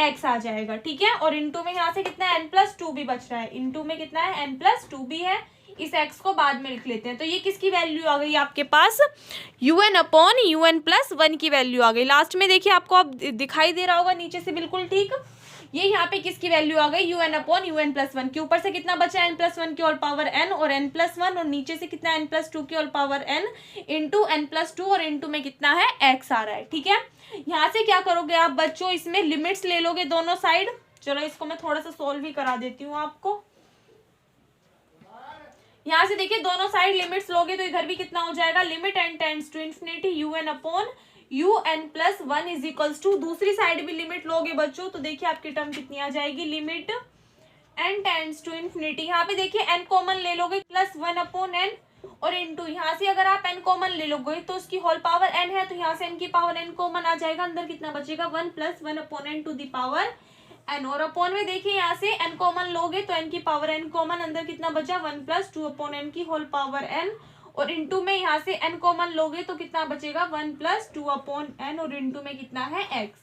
x आ जाएगा, ठीक है। और इंटू में यहाँ से कितना है n प्लस टू भी बच रहा है, इंटू में कितना है n प्लस टू भी है, इस x को बाद में लिख लेते हैं। तो ये किसकी वैल्यू आ गई आपके पास, un upon un plus one की वैल्यू आ गई। लास्ट में देखिए आपको अब दिखाई दे रहा होगा नीचे से बिल्कुल ठीक, ये यहाँ पे किसकी वैल्यू आ गई un upon un plus one के ऊपर से कितना बचा n प्लस वन की होल पावर n और n प्लस वन और नीचे से कितना n प्लस टू की whole power n into n plus two और इंटू में कितना है x आ रहा है, ठीक है। यहाँ से क्या करोगे आप बच्चों, इसमें लिमिट्स ले लोगे दोनों साइड। चलो इसको मैं थोड़ा सा सोल्व भी करा देती हूँ आपको। यहाँ से देखिए दोनों साइड लिमिट्स लोगे तो इधर भी कितना हो जाएगा, limit n tends to infinity un upon un plus one is equals to, दूसरी साइड भी लिमिट लोगे बच्चों तो देखिए आपकी टर्म कितनी आ जाएगी, limit n tends to infinity. यहाँ पे देखिए n कॉमन ले लोगे प्लस वन अपॉन n और इंटू यहाँ से अगर आप n कॉमन ले लोगे तो उसकी होल पावर n है तो यहाँ से n की पावर n कॉमन आ जाएगा, अंदर कितना बचेगा one plus one upon n to the power n और अपॉन में देखिए यहाँ से n कॉमन लोगे तो n की पावर n कॉमन, अंदर कितना बचा one plus two upon n की होल पावर n और इंटू में यहाँ से n कॉमन लोगे तो कितना बचेगा one plus two upon n और इंटू में कितना है x।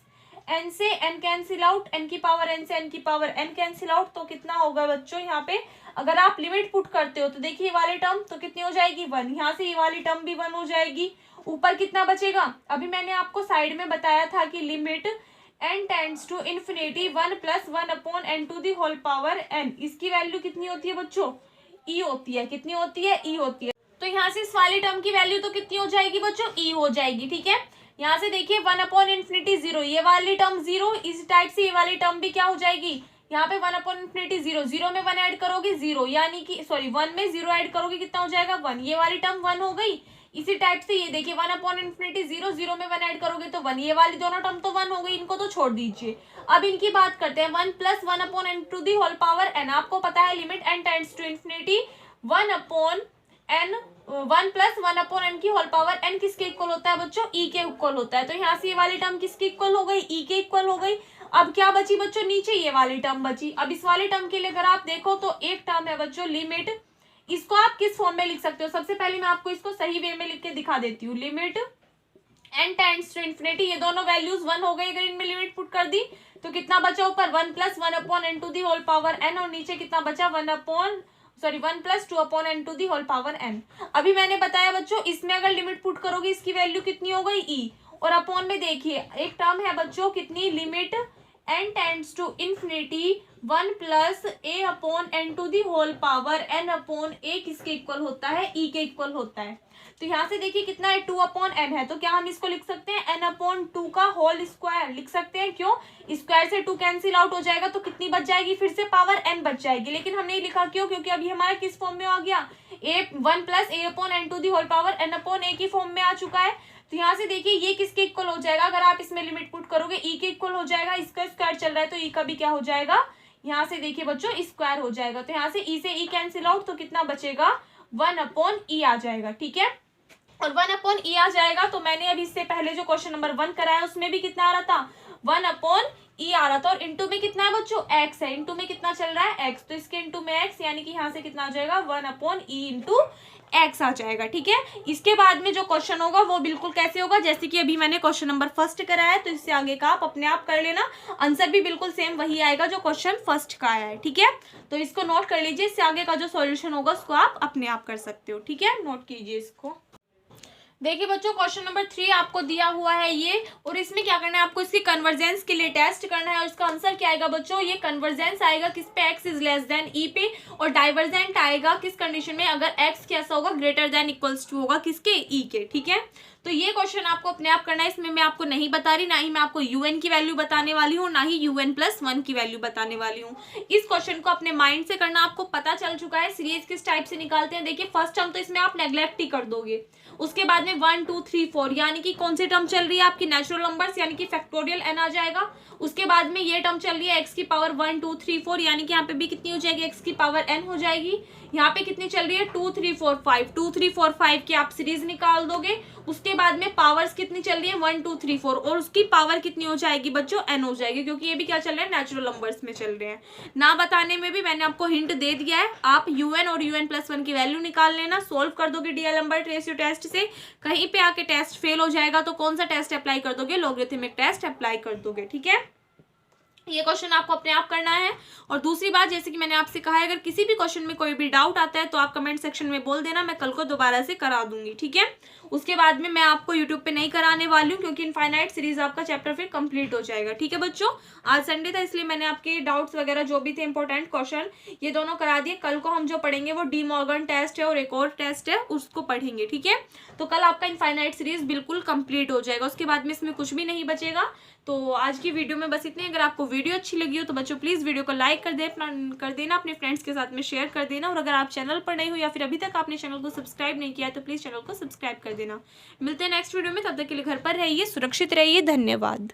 n से n कैंसिल आउट, n की पावर n से n की पावर n कैंसिल आउट तो कितना होगा बच्चों, यहाँ पे अगर आप लिमिट पुट करते हो तो देखिए ये वाली टर्म तो कितनी हो जाएगी वन, यहाँ से ये वाली टर्म भी वन हो जाएगी। ऊपर कितना बचेगा, अभी मैंने आपको साइड में बताया था कि limit n tends to infinity one plus one upon n to the whole power n, इसकी वैल्यू कितनी होती है बच्चों, e होती है, कितनी होती है e होती है। तो यहाँ से इस वाली टर्म की वैल्यू तो कितनी हो जाएगी बच्चों, e हो जाएगी, ठीक है। यहाँ से देखिए वन अपॉन इन्फिनिटी जीरो, ये वाली टर्म जीरो, इस टाइप से ये वाली टर्म भी क्या हो जाएगी, यहाँ पे one upon infinity zero, zero में वन ऐड करोगे जीरो, यानी कि सॉरी वन में जीरो ऐड करोगे कितना हो जाएगा वन, ये वाली टर्म वन हो गई। इसी टाइप से ये देखिए one upon infinity zero, zero में वन ऐड करोगे तो वन, ये वाली दोनों टर्म तो वन हो गई, इनको तो छोड़ दीजिए। अब इनकी बात करते हैं, one plus one upon n to the whole power n, आपको पता है limit n tends to infinity one upon n, one plus one upon n की होल पावर n किसके इक्वल होता है बच्चों, e के इक्वल होता है। तो यहाँ से ये वाली टर्म किसके इक्वल हो गई, e के इक्वल हो गई। अब क्या बची बच्चों, नीचे ये वाली टर्म बची। अब इस वाले टर्म के लिए अगर आप देखो तो एक टर्म है बच्चों लिमिट, इसको आप किस फॉर्म में लिख सकते हो, सबसे पहले मैं आपको इसको सही वे में लिख के दिखा देती हूँ। Limit n tends to infinity, ये दोनों वैल्यूज वन हो गई, अगर इनमें लिमिट पुट कर दी तो कितना बचा ऊपर one plus one upon n to the whole power n और नीचे कितना बचा one plus two upon n to the whole power n। अभी मैंने बताया बच्चों इसमें अगर लिमिट पुट करोगे इसकी वैल्यू कितनी हो गई e, और अपॉन में देखिए एक टर्म है बच्चों कितनी, limit n tends to infinity one plus a upon n to the whole power n upon a किसके इक्वल होता है, e के इक्वल होता है। तो यहाँ से देखिए कितना है टू अपॉन एन है, तो क्या हम इसको लिख सकते हैं n अपॉन टू का होल स्क्वायर लिख सकते हैं। क्यों, स्क्वायर से टू कैंसिल आउट हो जाएगा तो कितनी बच जाएगी, फिर से पावर n बच जाएगी। लेकिन हमने ये लिखा क्यों, क्योंकि अभी हमारा किस फॉर्म में आ गया, a one plus a upon n to the whole power n upon a की फॉर्म में आ चुका है। तो यहाँ से देखिए ये किसके इक्वल हो जाएगा, अगर आप इसमें लिमिट पुट करोगे ई के इक्वल हो जाएगा, इसका स्क्वायर चल रहा है तो ई का भी क्या हो जाएगा, यहाँ से देखिए बच्चों स्क्वायर हो जाएगा। तो यहाँ से ई से ई कैंसिल आउट तो कितना बचेगा, वन अपॉन ई आ जाएगा, ठीक है। और वन अपॉन ई आ जाएगा तो मैंने अभी इससे पहले जो क्वेश्चन नंबर 1 कराया उसमें भी कितना आ रहा था, वन अपॉन ई आ रहा था। और इंटू में कितना है बच्चों, एक्स है, इंटू में कितना चल रहा है एक्स, तो इसके इंटू में एक्स, यानी कि यहाँ से कितना आ जाएगा one upon e into x आ जाएगा, ठीक है। इसके बाद में जो क्वेश्चन होगा वो बिल्कुल कैसे होगा, जैसे कि अभी मैंने क्वेश्चन नंबर 1 कराया है, तो इससे आगे का आप अपने आप कर लेना, आंसर भी बिल्कुल सेम वही आएगा जो क्वेश्चन 1 का आया है, ठीक है। तो इसको नोट कर लीजिए, इससे आगे का जो सॉल्यूशन होगा उसको आप अपने आप कर सकते हो, ठीक है। नोट कीजिए इसको। देखिए बच्चों क्वेश्चन नंबर 3 आपको दिया हुआ है ये, और इसमें क्या करना है, आपको इसकी कन्वर्जेंस के लिए टेस्ट करना है। और इसका आंसर क्या आएगा बच्चों, ये कन्वर्जेंस आएगा किस पे, x is less then e पे, और डाइवर्जेंट आएगा किस कंडीशन में, अगर x कैसा होगा, ग्रेटर देन इक्वल्स टू होगा किसके, e के, ठीक है। तो ये क्वेश्चन आपको अपने आप करना है, इसमें मैं आपको नहीं बता रही, ना ही मैं आपको un की वैल्यू बताने वाली हूँ, ना ही un+1 की वैल्यू बताने वाली हूँ। इस क्वेश्चन को अपने माइंड से करना, आपको पता चल चुका है सीरीज किस टाइप से निकालते हैं। देखिए फर्स्ट टर्म तो इसमें आप नेग्लेक्ट ही कर दोगे, उसके बाद में 1 2 3 4 यानी कि कौन सी टर्म चल रही है आपकी, नेचुरल नंबर्स, यानी कि फैक्टोरियल n आ जाएगा। उसके बाद में ये टर्म चल रही है x की पावर 1 2 3 4, यानी कि यहाँ पे भी कितनी हो जाएगी, x की पावर n हो जाएगी। यहाँ पे कितनी चल रही है 2 3 4 5, 2 3 4 5 की आप सीरीज निकाल दोगे। उसके बाद में पावर्स कितनी चल रही है 1 2 3 4 और उसकी पावर कितनी हो जाएगी बच्चों n हो जाएगी, क्योंकि ये भी क्या चल रहा है नेचुरल नंबर्स में चल रहे हैं। ना बताने में भी मैंने आपको हिंट दे दिया है, आप un और un+1 की वैल्यू निकाल लेना, सोल्व कर दोगे डीएल नंबर रेशियो टेस्ट से। कहीं पे आके टेस्ट फेल हो जाएगा तो कौन सा टेस्ट अप्लाई कर दोगे, लॉगरिथमिक टेस्ट अप्लाई कर दोगे, ठीक है। ये क्वेश्चन आपको अपने आप करना है। और दूसरी बात, जैसे कि मैंने आपसे कहा है, अगर किसी भी क्वेश्चन में कोई भी डाउट आता है तो आप कमेंट सेक्शन में बोल देना, मैं कल को दोबारा से करा दूंगी, ठीक है। उसके बाद में मैं आपको यूट्यूब पे नहीं कराने वाली हूँ, क्योंकि इनफाइनाइट सीरीज आपका चैप्टर फिर कंप्लीट हो जाएगा, ठीक है बच्चों। आज संडे था इसलिए मैंने आपके डाउट्स वगैरह जो भी थे इंपॉर्टेंट क्वेश्चन ये दोनों करा दिए। कल को हम जो पढ़ेंगे वो डी मॉर्गन टेस्ट है और एक और टेस्ट है उसको पढ़ेंगे, ठीक है। तो कल आपका इनफाइनाइट सीरीज बिल्कुल कंप्लीट हो जाएगा, उसके बाद में इसमें कुछ भी नहीं बचेगा। तो आज की वीडियो में बस इतनी। अगर आपको वीडियो अच्छी लगी हो तो बच्चों प्लीज़ वीडियो को लाइक कर देना, अपने फ्रेंड्स के साथ में शेयर कर देना। और अगर आप चैनल पर नए हो या फिर अभी तक आपने चैनल को सब्सक्राइब नहीं किया है तो प्लीज़ चैनल को सब्सक्राइब कर देना। मिलते हैं नेक्स्ट वीडियो में, तब तक के लिए घर पर रहिए, सुरक्षित रहिए, धन्यवाद।